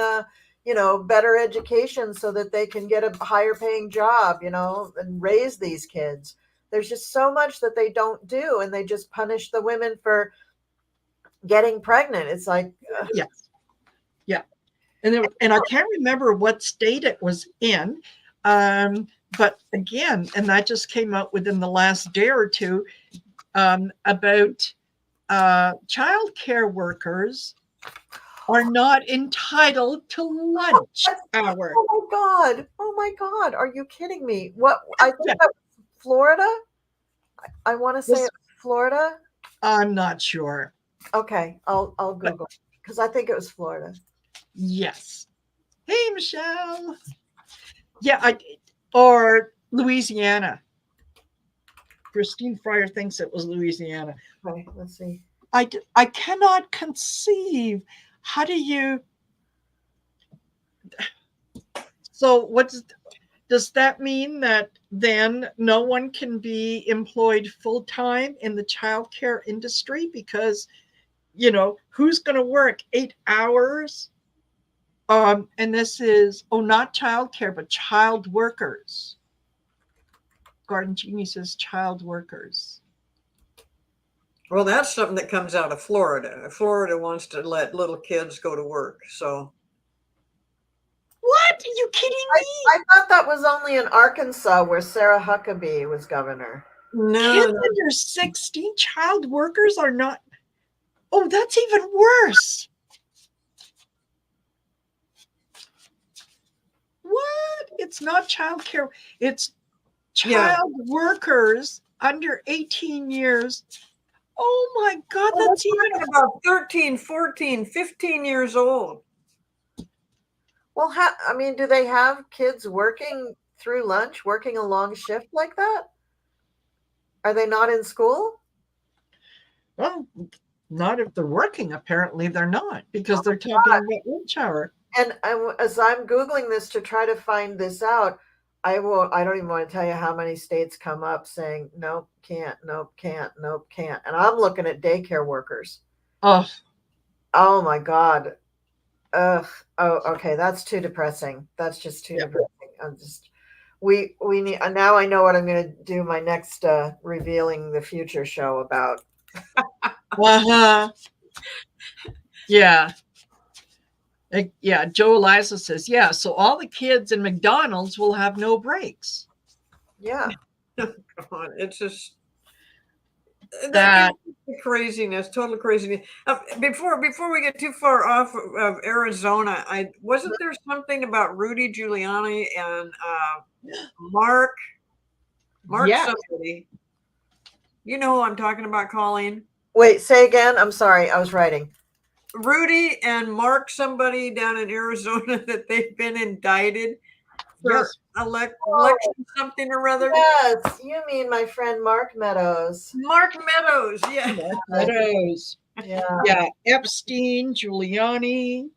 Speaker 2: better education so that they can get a higher paying job, and raise these kids. There's just so much that they don't do, and they just punish the women for getting pregnant. It's like
Speaker 1: yes. Yeah. And I can't remember what state it was in. But again, and that just came out within the last day or two, about child care workers are not entitled to lunch hour.
Speaker 2: Oh my God. Are you kidding me? What? I think that was Florida. I want to say it's Florida.
Speaker 1: I'm not sure.
Speaker 2: Okay. I'll Google, because I think it was Florida.
Speaker 1: Yes. Hey, Michelle. Yeah, or Louisiana. Christine Fryer thinks it was Louisiana.
Speaker 2: Okay, let's see.
Speaker 1: I cannot conceive. How do you? So does that mean that then no one can be employed full time in the childcare industry? Because who's going to work 8 hours And this is, not childcare, but child workers. Garden Genie says child workers.
Speaker 3: Well, that's something that comes out of Florida. Florida wants to let little kids go to work. So,
Speaker 1: What? Are you kidding me?
Speaker 2: I thought that was only in Arkansas where Sarah Huckabee was governor.
Speaker 3: no,
Speaker 1: Kids under 16, child workers are not. Oh, that's even worse. What? It's not child care. It's child workers under 18 years. Oh my God,
Speaker 3: well,
Speaker 1: that's
Speaker 3: we're
Speaker 1: even
Speaker 3: talking about 13, 14, 15 years old.
Speaker 2: Well, I mean, do they have kids working through lunch, working a long shift like that? Are they not in school?
Speaker 1: well, not if they're working. Apparently, they're not because they're talking about lunch hour.
Speaker 2: And as I'm Googling this to try to find this out, I don't even want to tell you how many states come up saying, nope, can't, nope, can't, nope, can't. And I'm looking at daycare workers.
Speaker 1: Oh,
Speaker 2: Oh my God. Ugh. Oh, okay. That's too depressing. That's just too depressing. I'm just, we need, now I know what I'm going to do my next revealing the future show about.
Speaker 1: Yeah. Yeah, Joe Eliza says, yeah, so all the kids in McDonald's will have no breaks.
Speaker 2: Yeah.
Speaker 3: God, it's just
Speaker 1: That
Speaker 3: craziness, total craziness. Before we get too far off of Arizona, wasn't there something about Rudy Giuliani and Mark somebody. You know who I'm talking about, Colleen?
Speaker 2: Wait, say again. I'm sorry. I was writing.
Speaker 3: Rudy and Mark somebody down in Arizona that they've been indicted for election something or other.
Speaker 2: Yes, you mean my friend Mark Meadows.
Speaker 3: Mark Meadows, yeah.
Speaker 1: Mark Meadows. Yeah, Epstein, Giuliani.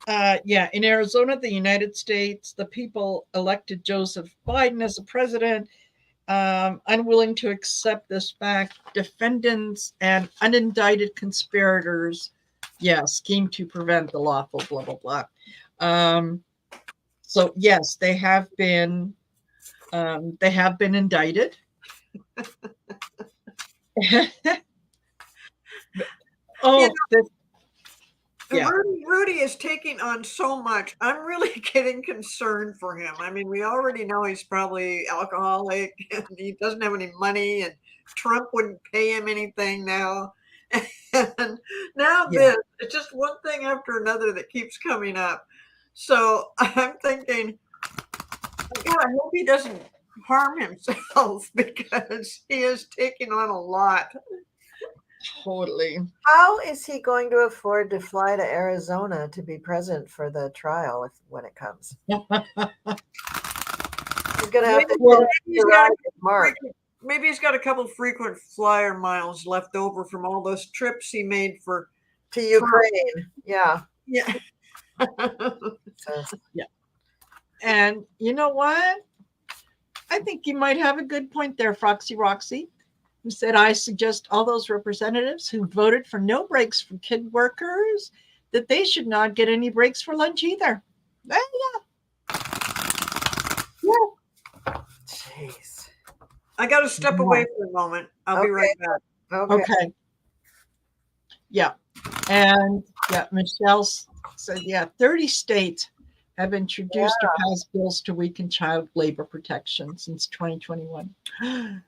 Speaker 1: In Arizona, the United States, the people elected Joseph Biden as the president, unwilling to accept this fact. Defendants and unindicted conspirators, scheme to prevent the lawful blah, blah, blah. So yes, they have been indicted.
Speaker 3: Rudy is taking on so much. I'm really getting concerned for him. I mean, we already know he's probably alcoholic and he doesn't have any money, and Trump wouldn't pay him anything now. And now this, it's just one thing after another that keeps coming up. So I'm thinking, God, I hope he doesn't harm himself because he is taking on a lot.
Speaker 1: Totally.
Speaker 2: How is he going to afford to fly to Arizona to be present for the trial when it comes? He's going to have to Mark.
Speaker 3: Maybe he's got a couple frequent flyer miles left over from all those trips he made
Speaker 2: to Ukraine. Yeah.
Speaker 3: Yeah.
Speaker 1: Yeah. And you know what? I think you might have a good point there, Foxy Roxy, who said, I suggest all those representatives who voted for no breaks for kid workers, that they should not get any breaks for lunch either. Yeah.
Speaker 2: Jeez.
Speaker 3: I got to step away for a moment. I'll be right back.
Speaker 1: Okay. Yeah. And Michelle said, 30 states have introduced or passed bills to weaken child labor protection since 2021. You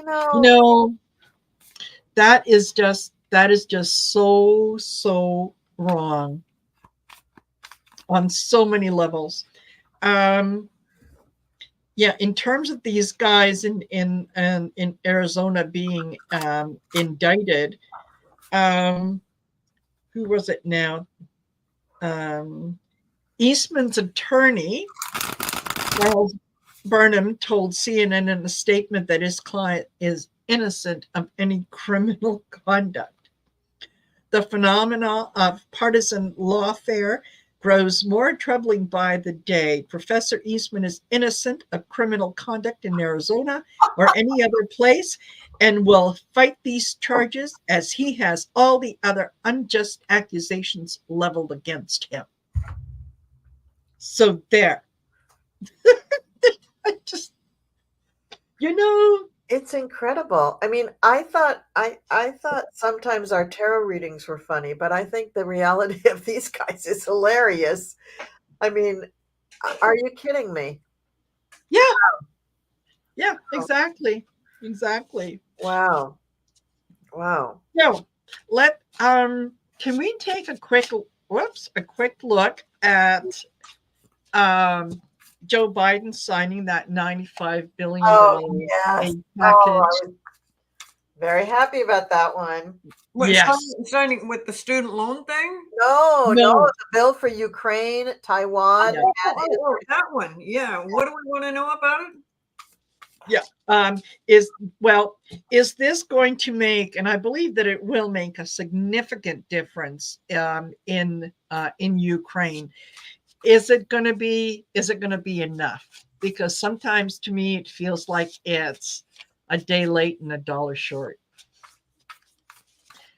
Speaker 1: know, that is just so wrong on so many levels. In terms of these guys in Arizona being indicted, who was it now? Eastman's attorney, Charles Burnham, told CNN in a statement that his client is innocent of any criminal conduct. The phenomena of partisan lawfare grows more troubling by the day. Professor Eastman is innocent of criminal conduct in Arizona or any other place and will fight these charges as he has all the other unjust accusations leveled against him. So there. I just,
Speaker 2: it's incredible. I mean, I thought sometimes our tarot readings were funny, but I think the reality of these guys is hilarious. I mean, are you kidding me?
Speaker 1: Yeah, exactly.
Speaker 2: Wow.
Speaker 1: So can we take a quick look at Joe Biden signing that $95 billion
Speaker 2: yes.
Speaker 1: aid package?
Speaker 2: I was very happy about that one.
Speaker 3: What,
Speaker 1: Yes.
Speaker 3: signing with the student loan thing?
Speaker 2: No, the bill for Ukraine, Taiwan.
Speaker 3: Oh, that one. Yeah. What do we want to know about it?
Speaker 1: Yeah. Is this going to make, and I believe that it will make a significant difference in Ukraine? Is it going to be enough? Because sometimes to me it feels like it's a day late and a dollar short.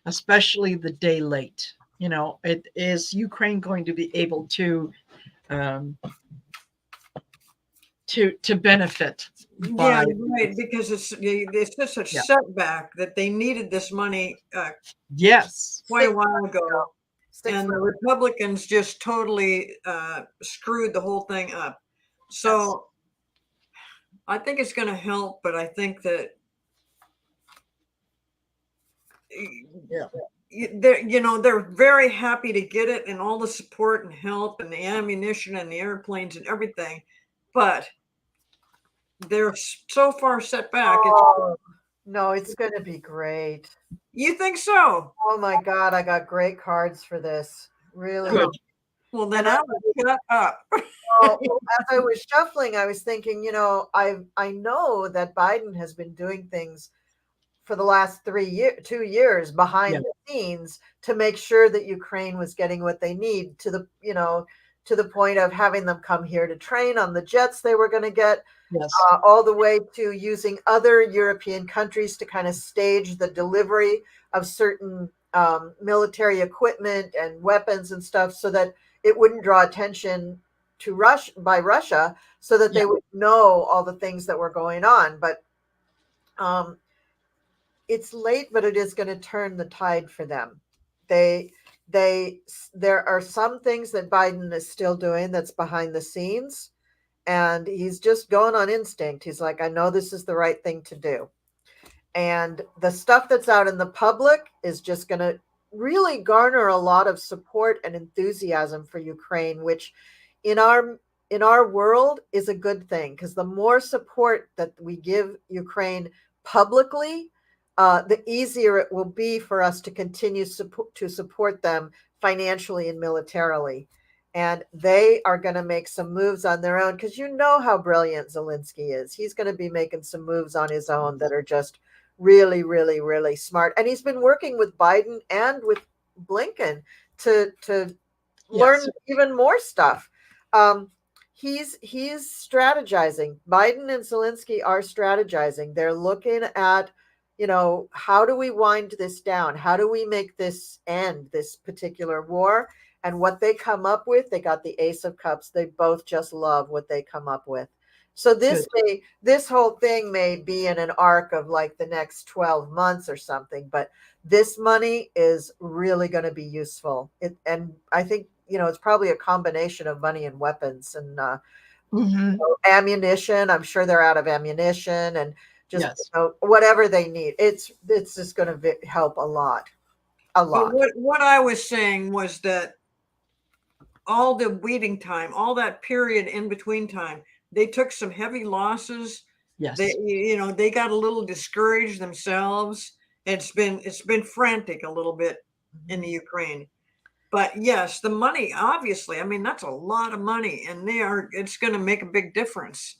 Speaker 1: Especially the day late. Is Ukraine going to be able to benefit?
Speaker 3: Yeah, right. Because it's just a setback that they needed this money.
Speaker 1: Yes,
Speaker 3: quite a while ago, and the Republicans just totally screwed the whole thing up. So I think it's going to help, but I think that they're very happy to get it and all the support and help and the ammunition and the airplanes and everything, but they're so far set back.
Speaker 2: No, it's going to be great.
Speaker 3: You think so?
Speaker 2: Oh my God, I got great cards for this. Really
Speaker 1: good.
Speaker 3: Well, then I would shut up.
Speaker 2: Well, as I was shuffling, I was thinking, I know that Biden has been doing things for the last 2 years behind the scenes to make sure that Ukraine was getting what they need, to the point of having them come here to train on the jets they were going to get.
Speaker 1: Yes.
Speaker 2: All the way to using other European countries to kind of stage the delivery of certain military equipment and weapons and stuff so that it wouldn't draw attention to Russia, so that they would know all the things that were going on. But it's late, but it is going to turn the tide for them. There are some things that Biden is still doing that's behind the scenes. And he's just going on instinct. He's like, I know this is the right thing to do. And the stuff that's out in the public is just going to really garner a lot of support and enthusiasm for Ukraine, which in our world is a good thing, because the more support that we give Ukraine publicly, the easier it will be for us to continue to support them financially and militarily. And they are going to make some moves on their own, because you know how brilliant Zelensky is. He's going to be making some moves on his own that are just really, really, really smart. And he's been working with Biden and with Blinken to learn even more stuff. He's strategizing. Biden and Zelensky are strategizing. They're looking at, how do we wind this down? How do we make this end, this particular war? And what they come up with, they got the Ace of Cups. They both just love what they come up with. So this whole thing may be in an arc of like the next 12 months or something, but this money is really going to be useful. And I think, it's probably a combination of money and weapons and ammunition. I'm sure they're out of ammunition and just whatever they need. It's just going to help a lot.
Speaker 3: But what I was saying was that all the waiting time, all that period in between time, they took some heavy losses.
Speaker 1: Yes.
Speaker 3: They got a little discouraged themselves. It's been frantic a little bit in the Ukraine. But yes, the money, obviously, I mean, that's a lot of money, and it's going to make a big difference.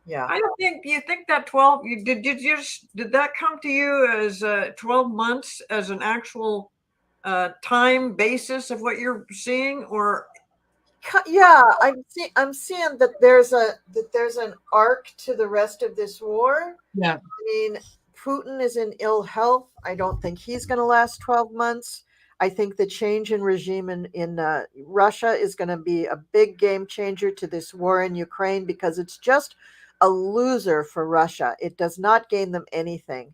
Speaker 2: Yeah.
Speaker 3: You think that 12, did that come to you as 12 months as an actual time basis of what you're seeing, or
Speaker 2: Yeah, I'm seeing that there's an arc to the rest of this war.
Speaker 1: Yeah.
Speaker 2: I mean, Putin is in ill health. I don't think he's going to last 12 months. I think the change in regime in Russia is going to be a big game changer to this war in Ukraine because it's just a loser for Russia. It does not gain them anything.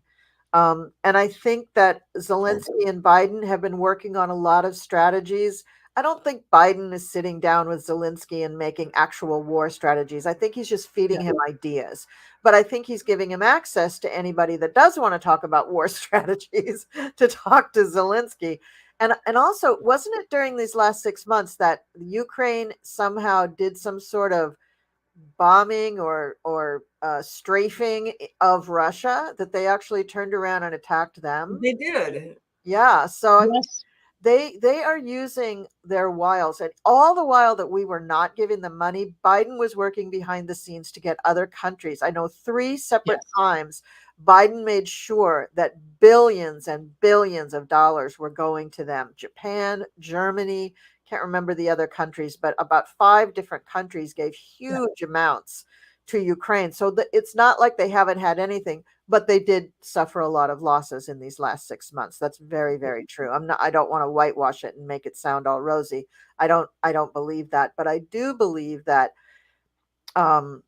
Speaker 2: And I think that Zelensky and Biden have been working on a lot of strategies. I don't think Biden is sitting down with Zelensky and making actual war strategies. I think he's just feeding
Speaker 1: Yeah.
Speaker 2: him ideas. But I think he's giving him access to anybody that does want to talk about war strategies to talk to Zelensky. And also, wasn't it during these last 6 months that Ukraine somehow did some sort of bombing or strafing of Russia, that they actually turned around and attacked them?
Speaker 3: They did.
Speaker 2: Yeah. So I mean,
Speaker 1: Yes.
Speaker 2: they are using their wiles, and all the while that we were not giving them money, Biden was working behind the scenes to get other countries. I know 3 separate
Speaker 1: Yes.
Speaker 2: times Biden made sure that billions and billions of dollars were going to them. Japan, Germany, can't remember the other countries, but about 5 different countries gave
Speaker 1: Yeah.
Speaker 2: huge amounts to Ukraine. So it's not like they haven't had anything, but they did suffer a lot of losses in these last 6 months. That's very, very true. I don't want to whitewash it and make it sound all rosy. I don't believe that, but I do believe that um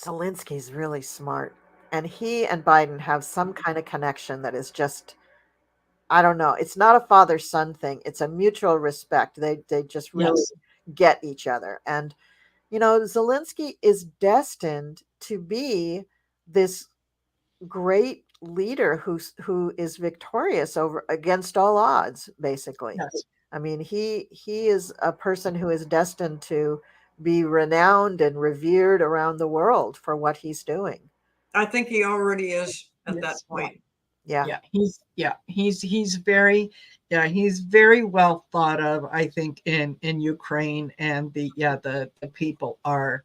Speaker 2: Zelensky's really smart, and he and Biden have some kind of connection that is just, I don't know. It's not a father son thing. It's a mutual respect. They just really
Speaker 1: Yes.
Speaker 2: get each other. And Zelensky is destined to be this great leader who is victorious over against all odds, basically.
Speaker 1: Yes.
Speaker 2: I mean, he is a person who is destined to be renowned and revered around the world for what he's doing.
Speaker 3: I think he already is at that
Speaker 1: Yes.
Speaker 3: point.
Speaker 2: Yeah.
Speaker 1: He's very, he's very well thought of, I think, in Ukraine, and the people are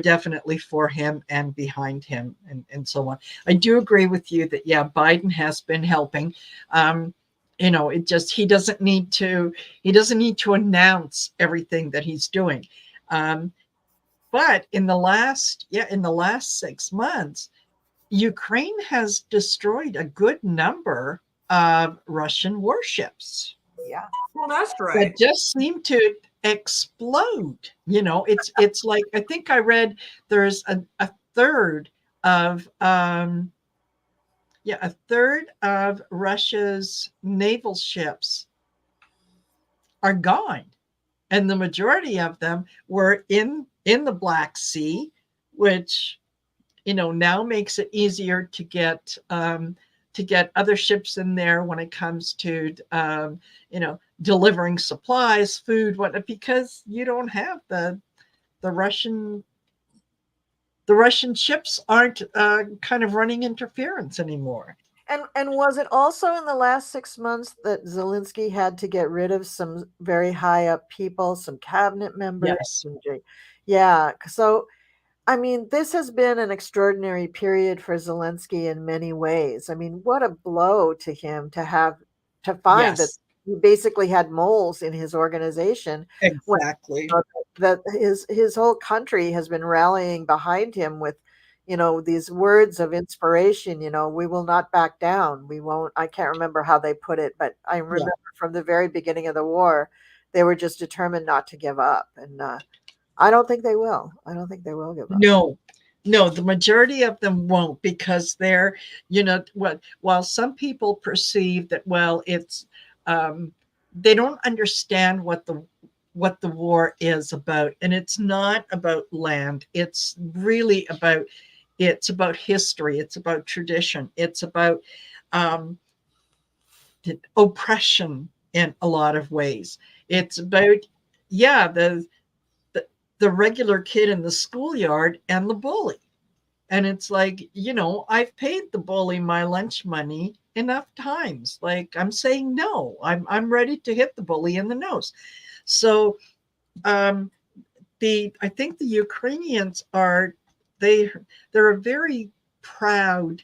Speaker 1: definitely for him and behind him, and so on. I do agree with you that Biden has been helping. um it just, he doesn't need to announce everything that he's doing. But in the last 6 months, Ukraine has destroyed a good number of Russian warships
Speaker 2: Yeah.
Speaker 3: Well, that's
Speaker 1: that
Speaker 3: right.
Speaker 1: just seem to explode. It's like, I think I read there's a third of a third of Russia's naval ships are gone, and the majority of them were in the Black Sea, which now makes it easier to get other ships in there when it comes to delivering supplies, food, whatnot, because you don't have the Russian the Russian ships aren't kind of running interference anymore.
Speaker 2: And was it also in the last 6 months that Zelensky had to get rid of some very high up people, some cabinet members?
Speaker 1: Yes.
Speaker 2: Yeah. So I mean, this has been an extraordinary period for Zelensky in many ways. I mean, what a blow to him to find that
Speaker 1: Yes.
Speaker 2: he basically had moles in his organization when
Speaker 1: Exactly.
Speaker 2: that his whole country has been rallying behind him with, these words of inspiration. We will not back down. We won't. I can't remember how they put it, but I
Speaker 1: Yeah.
Speaker 2: remember from the very beginning of the war, they were just determined not to give up. And I don't think they will. I don't think they will give up.
Speaker 1: No, no, the majority of them won't, because they're, what, while some people perceive that, well, it's, they don't understand what the war is about. And it's not about land. It's about history. It's about tradition. It's about um, oppression in a lot of ways. It's about, yeah, the, the regular kid in the schoolyard and the bully. And it's like, I've paid the bully my lunch money enough times. Like, I'm saying no. I'm ready to hit the bully in the nose. So um, I think the Ukrainians they they're a very proud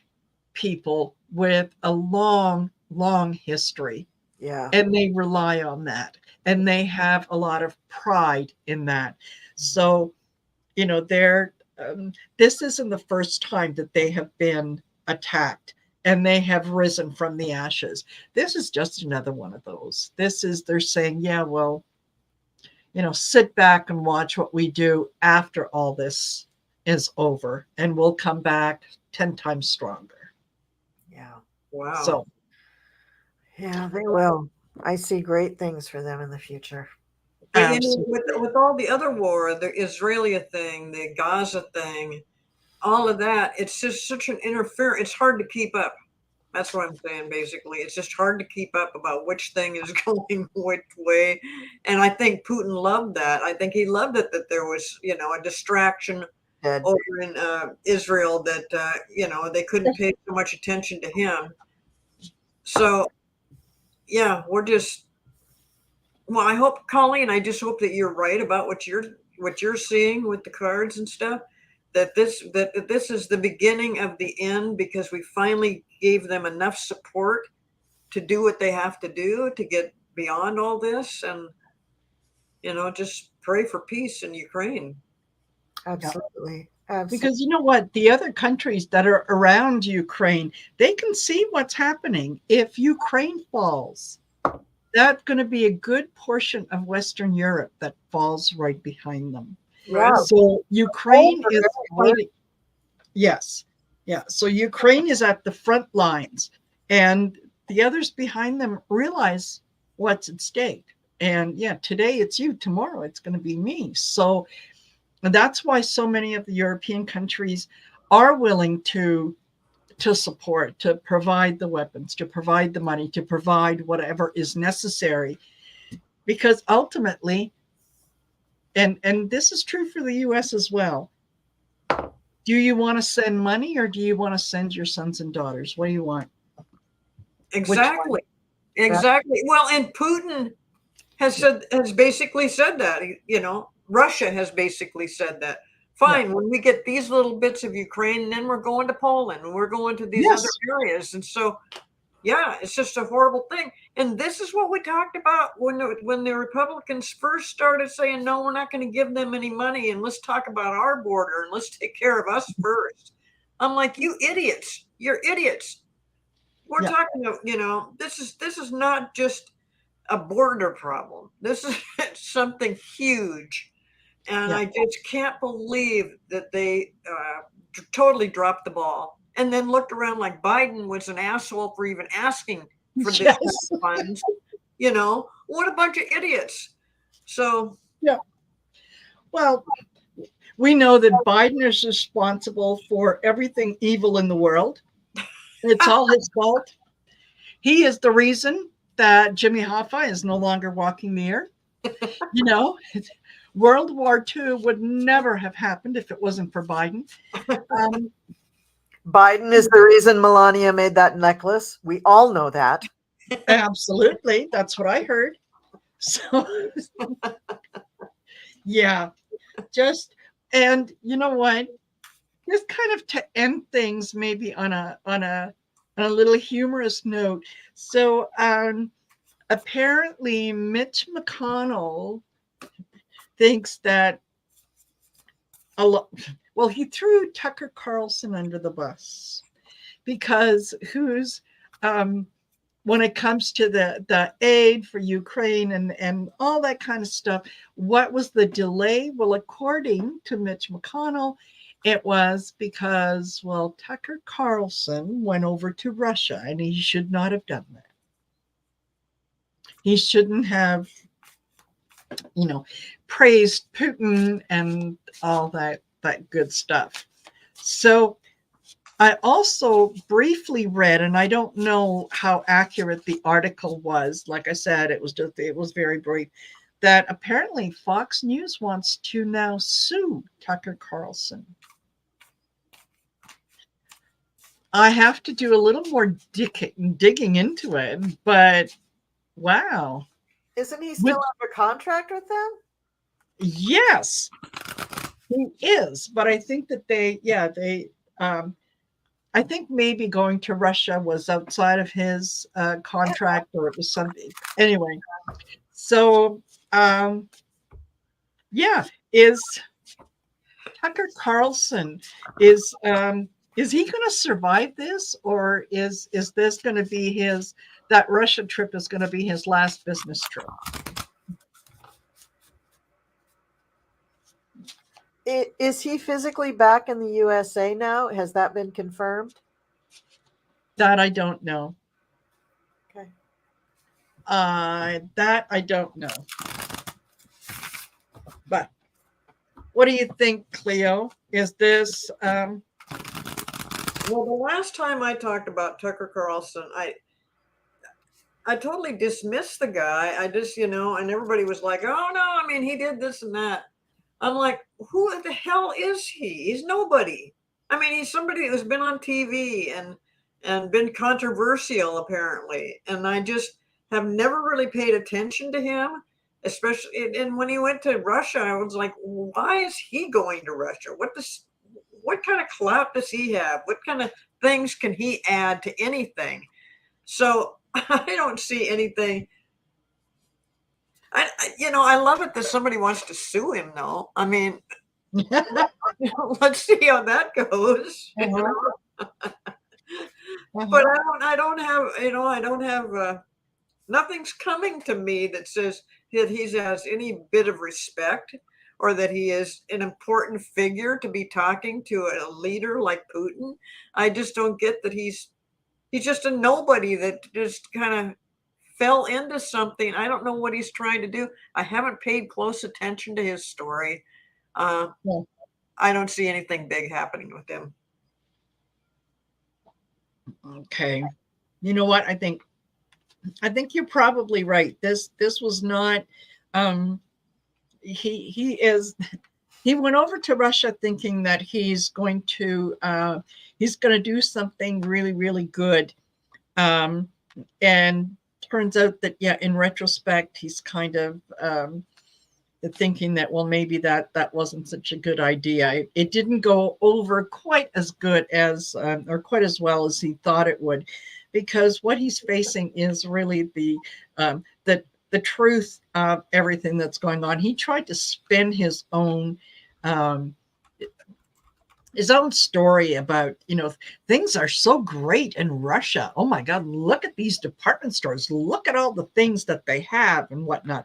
Speaker 1: people with a long, long history.
Speaker 2: Yeah.
Speaker 1: and they rely on that, and they have a lot of pride in that. So, they're this isn't the first time that they have been attacked and they have risen from the ashes. This is just another one of those. They're saying, yeah, well, sit back and watch what we do after all this is over, and we'll come back 10 times stronger.
Speaker 2: Yeah.
Speaker 3: Wow.
Speaker 1: So,
Speaker 2: Yeah, they will. I see great things for them in the future.
Speaker 3: But
Speaker 1: absolutely.
Speaker 3: with all the other war, the Israeli thing, the Gaza thing, all of that, it's just such an interference. It's hard to keep up. That's what I'm saying. Basically, it's just hard to keep up about which thing is going which way. And I think Putin loved that. I think he loved it that there was, a distraction
Speaker 2: Dead.
Speaker 3: over in Israel that they couldn't pay so much attention to him. So yeah, we're just. Well, I hope, Colleen, I just hope that you're right about what you're seeing with the cards and stuff. That this is the beginning of the end because we finally gave them enough support to do what they have to do to get beyond all this, and just pray for peace in Ukraine.
Speaker 1: Yeah.
Speaker 2: Absolutely. Absolutely.
Speaker 1: Because you know what? The other countries that are around Ukraine, they can see what's happening. If Ukraine falls, that's going to be a good portion of Western Europe that falls right behind them.
Speaker 2: Yeah.
Speaker 1: So
Speaker 2: Polls
Speaker 1: Ukraine
Speaker 2: are
Speaker 1: is
Speaker 2: very
Speaker 1: fighting. Yes. Yeah. So Ukraine is at the front lines, and the others behind them realize what's at stake. And yeah, today it's you, tomorrow it's going to be me. So that's why so many of the European countries are willing to support, to provide the weapons, to provide the money, to provide whatever is necessary, because ultimately, and this is true for the US as well, do you want to send money or do you want to send your sons and daughters? What do you want? Which one?
Speaker 3: Exactly. Exactly. Well, and Putin has basically said that. Russia has basically said that.
Speaker 1: Yeah.
Speaker 3: Fine, when we get these little bits of Ukraine, then we're going to Poland and we're going to these other
Speaker 1: Yes.
Speaker 3: areas. And so, yeah, it's just a horrible thing. And this is what we talked about when the Republicans first started saying, no, we're not going to give them any money, and let's talk about our border and let's take care of us first. I'm like, you idiots, you're idiots. We're
Speaker 1: Yeah.
Speaker 3: talking about, this is not just a border problem. This is something huge. And
Speaker 1: Yeah.
Speaker 3: I just can't believe that they totally dropped the ball and then looked around like Biden was an asshole for even asking for this kind
Speaker 1: Yes.
Speaker 3: of funds. What a bunch of idiots. So,
Speaker 1: Yeah. Well, we know that Biden is responsible for everything evil in the world. It's all his fault. He is the reason that Jimmy Hoffa is no longer walking the earth. You know, World War II would never have happened if it wasn't for Biden.
Speaker 2: Biden is the reason Melania made that necklace. We all know that.
Speaker 1: Absolutely. That's what I heard. So, yeah, and you know what? Just kind of to end things maybe on a little humorous note. So, apparently Mitch McConnell thinks that well, he threw Tucker Carlson under the bus because when it comes to the aid for Ukraine and all that kind of stuff, what was the delay? Well, according to Mitch McConnell, it was because, well, Tucker Carlson went over to Russia and he should not have done that. He shouldn't have, praised Putin and all that good stuff. So I also briefly read, and I don't know how accurate the article was. Like I said, it was very brief, that apparently Fox News wants to now sue Tucker Carlson. I have to do a little more digging into it, but wow.
Speaker 2: Isn't he still under contract with them?
Speaker 1: Yes, he is. But I think that they I think maybe going to Russia was outside of his contract, or it was something. Anyway, so yeah, is Tucker Carlson is he going to survive this, or is this going to be his that Russia trip is going to be his last business trip?
Speaker 2: Is he physically back in the USA now? Has that been confirmed?
Speaker 1: That I don't know.
Speaker 2: Okay.
Speaker 1: That I don't know. But what do you think, Cleo? Is this
Speaker 3: Well, the last time I talked about Tucker Carlson, I totally dismissed the guy. I just, and everybody was like, "Oh no, I mean, he did this and that." I'm like, "Who the hell is he? He's nobody." I mean, he's somebody who's been on TV and been controversial apparently, and I just have never really paid attention to him. Especially, and when he went to Russia, I was like, "Why is he going to Russia? What kind of clout does he have? What kind of things can he add to anything?" So I don't see anything. I love it that somebody wants to sue him, though. I mean, let's see how that goes. But I don't have, I don't have, nothing's coming to me that says that he has any bit of respect or that he is an important figure to be talking to a leader like Putin. I just don't get that he's just a nobody that just kind of fell into something. I don't know what he's trying to do. I haven't paid close attention to his story. Yeah. I don't see anything big happening with him.
Speaker 1: Okay. You know what? I think you're probably right. This was not he went over to Russia thinking that he's going to do something really, really good. And turns out that, yeah, in retrospect, he's kind of thinking that, well, maybe that wasn't such a good idea. It didn't go over quite as good as or quite as well as he thought it would, because what he's facing is really the truth of everything that's going on. He tried to spin his own story about, things are so great in Russia. Oh my God, look at these department stores. Look at all the things that they have and whatnot.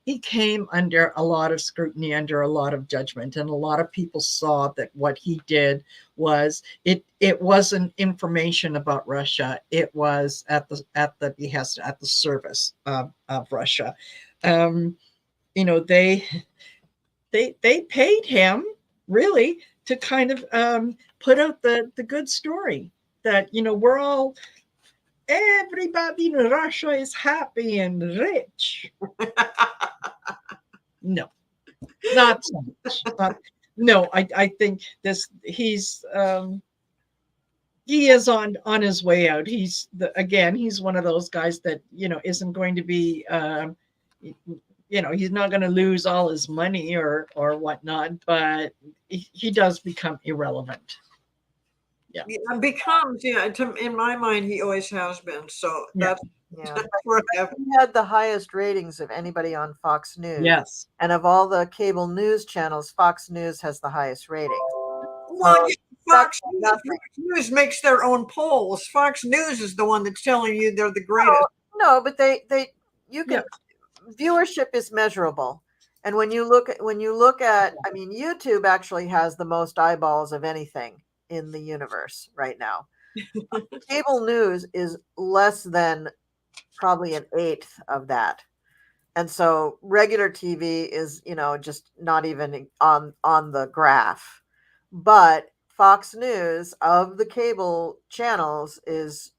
Speaker 1: He came under a lot of scrutiny, under a lot of judgment, and a lot of people saw that what he did was it wasn't information about Russia. It was at the behest, at the service of Russia. They paid him really to kind of put out the good story that, we're all, everybody in Russia is happy and rich. No, not so much. No, I think he's he is on his way out. He's one of those guys that, isn't going to be he's not going to lose all his money or whatnot, but he does become irrelevant. Yeah,
Speaker 3: becomes, in my mind, he always has been. So that's
Speaker 2: he had the highest ratings of anybody on Fox News.
Speaker 1: Yes,
Speaker 2: and of all the cable news channels, Fox News has the highest ratings.
Speaker 3: Well, Fox News makes their own polls. Fox News is the one that's telling you they're the greatest.
Speaker 2: No, but viewership is measurable. And when you look at, I mean, YouTube actually has the most eyeballs of anything in the universe right now. Cable news is less than probably an eighth of that. And so regular TV is, just not even on the graph. But Fox News, of the cable channels, is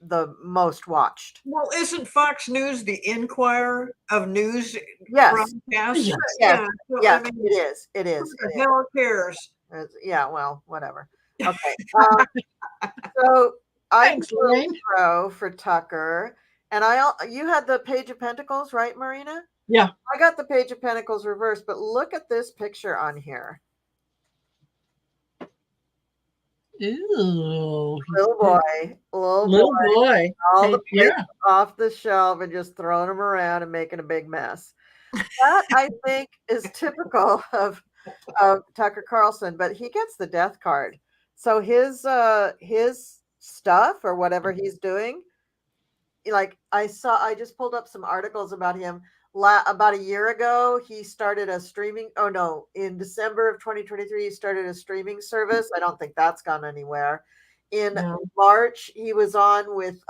Speaker 2: the most watched.
Speaker 3: Well, isn't Fox News the Inquirer of news?
Speaker 2: Yes.
Speaker 3: Yes.
Speaker 2: Yeah. I mean, it is.
Speaker 3: Who the hell cares?
Speaker 2: Yeah. Well, whatever. Okay. So I throw for Tucker, and you had the Page of Pentacles, right, Marina?
Speaker 1: Yeah.
Speaker 2: I got the Page of Pentacles reversed, but look at this picture on here.
Speaker 1: Ooh.
Speaker 2: Little boy.
Speaker 1: Little boy.
Speaker 2: All
Speaker 1: Hey,
Speaker 2: the plates
Speaker 1: yeah.
Speaker 2: off the shelf and just throwing them around and making a big mess. That I think is typical of Tucker Carlson, but he gets the death card. So his stuff or whatever he's doing, like I just pulled up some articles about him. About a year ago, he started a streaming. Oh no, in December of 2023, he started a streaming service. I don't think that's gone anywhere. In
Speaker 1: No.
Speaker 2: March, he was on with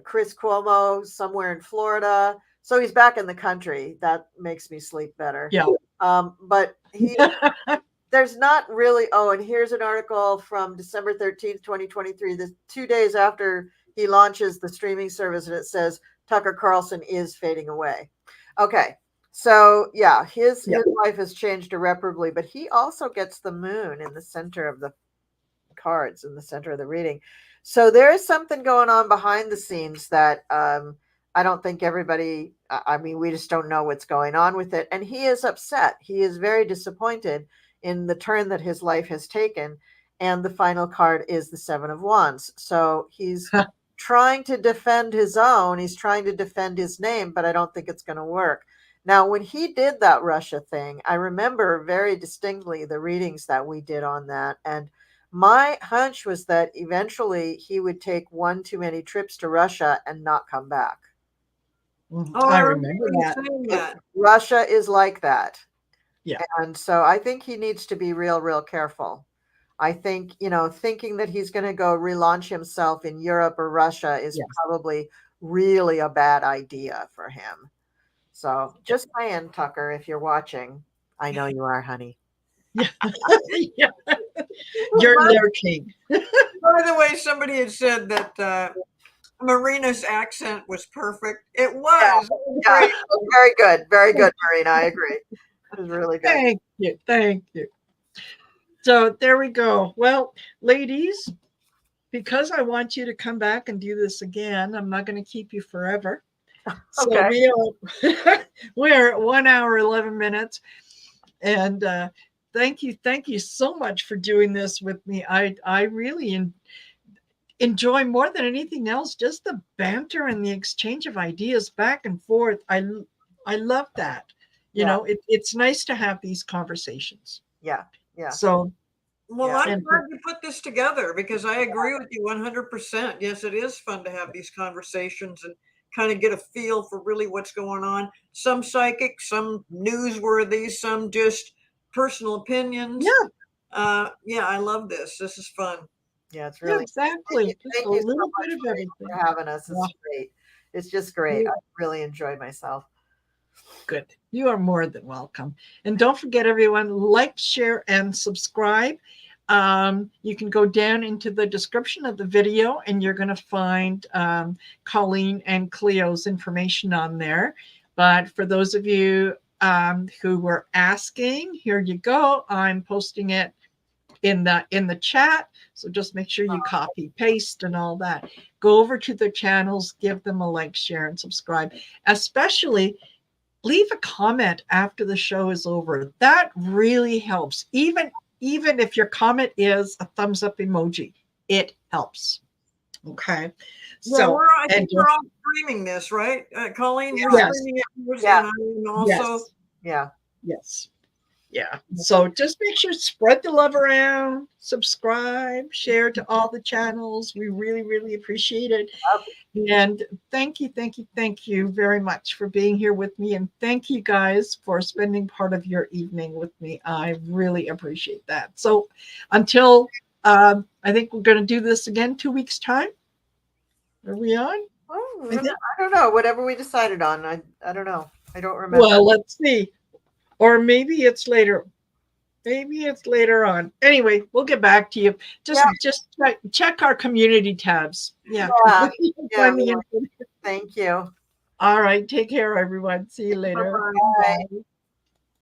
Speaker 2: Chris Cuomo somewhere in Florida. So he's back in the country. That makes me sleep better.
Speaker 1: Yeah.
Speaker 2: But there's not really. Oh, and here's an article from December 13th, 2023. This 2 days after he launches the streaming service, and it says Tucker Carlson is fading away. Okay. So yeah, his life has changed irreparably, but he also gets the moon in the center of the cards, in the center of the reading. So there is something going on behind the scenes that I don't think everybody, I mean, we just don't know what's going on with it. And he is upset. He is very disappointed in the turn that his life has taken. And the final card is the Seven of Wands. So he's trying to defend his own. He's trying to defend his name, but I don't think it's going to work. Now, when he did that Russia thing, I remember very distinctly the readings that we did on that. And my hunch was that eventually he would take one too many trips to Russia and not come back.
Speaker 3: Oh,
Speaker 1: I remember
Speaker 3: that.
Speaker 2: Russia is like that.
Speaker 1: Yeah.
Speaker 2: And so I think he needs to be real careful. I think, thinking that he's going to go relaunch himself in Europe or Russia is probably really a bad idea for him. So just saying, Tucker, if you're watching, I know you are, honey.
Speaker 1: Yeah. Yeah. You're lurking.
Speaker 3: By the way, somebody had said that Marina's accent was perfect. It was.
Speaker 2: Yeah. Great. Very good, Marina. I agree. It was really good.
Speaker 1: Thank you. So there we go. Well, ladies, because I want you to come back and do this again, I'm not going to keep you forever. So we're at 1 hour, 11 minutes. And thank you so much for doing this with me. I really enjoy more than anything else just the banter and the exchange of ideas back and forth. I love that. You know, it's nice to have these conversations.
Speaker 2: Yeah.
Speaker 1: So,
Speaker 3: well, I'm glad you put this together because I agree with you 100%. Yes, it is fun to have these conversations and kind of get a feel for really what's going on. Some psychic, some newsworthy, some just personal opinions. Yeah, I love this. This is fun.
Speaker 2: Yeah, it's really
Speaker 1: exactly.
Speaker 2: Thank you so much for having us. It's great. It's just great. I really enjoyed myself.
Speaker 1: Good. You are more than welcome. And don't forget, everyone, like, share, and subscribe. You can go down into the description of the video and you're going to find Colleen and Cleo's information on there. But for those of you who were asking, here you go. I'm posting it in the chat. So just make sure you copy, paste, and all that. Go over to the channels, give them a like, share, and subscribe. Especially leave a comment after the show is over. That really helps. Even if your comment is a thumbs up emoji, it helps. Okay. So
Speaker 3: I think we're all streaming this, right? Colleen, you're streaming it.
Speaker 2: Yeah.
Speaker 3: And also.
Speaker 2: Yes.
Speaker 1: Yeah. So just make sure spread the love around, subscribe, share to all the channels. We really appreciate it. And thank you very much for being here with me. And thank you guys for spending part of your evening with me. I really appreciate that. So until I think we're going to do this again 2 weeks' time. Are we on?
Speaker 2: Oh, I don't know. Whatever we decided on. I don't know. I don't remember.
Speaker 1: Well, let's see. Or maybe it's later. Maybe it's later on. Anyway, we'll get back to you. Just check our community tabs. Yeah.
Speaker 2: Thank you.
Speaker 1: All right. Take care, everyone. See you later.
Speaker 2: Bye.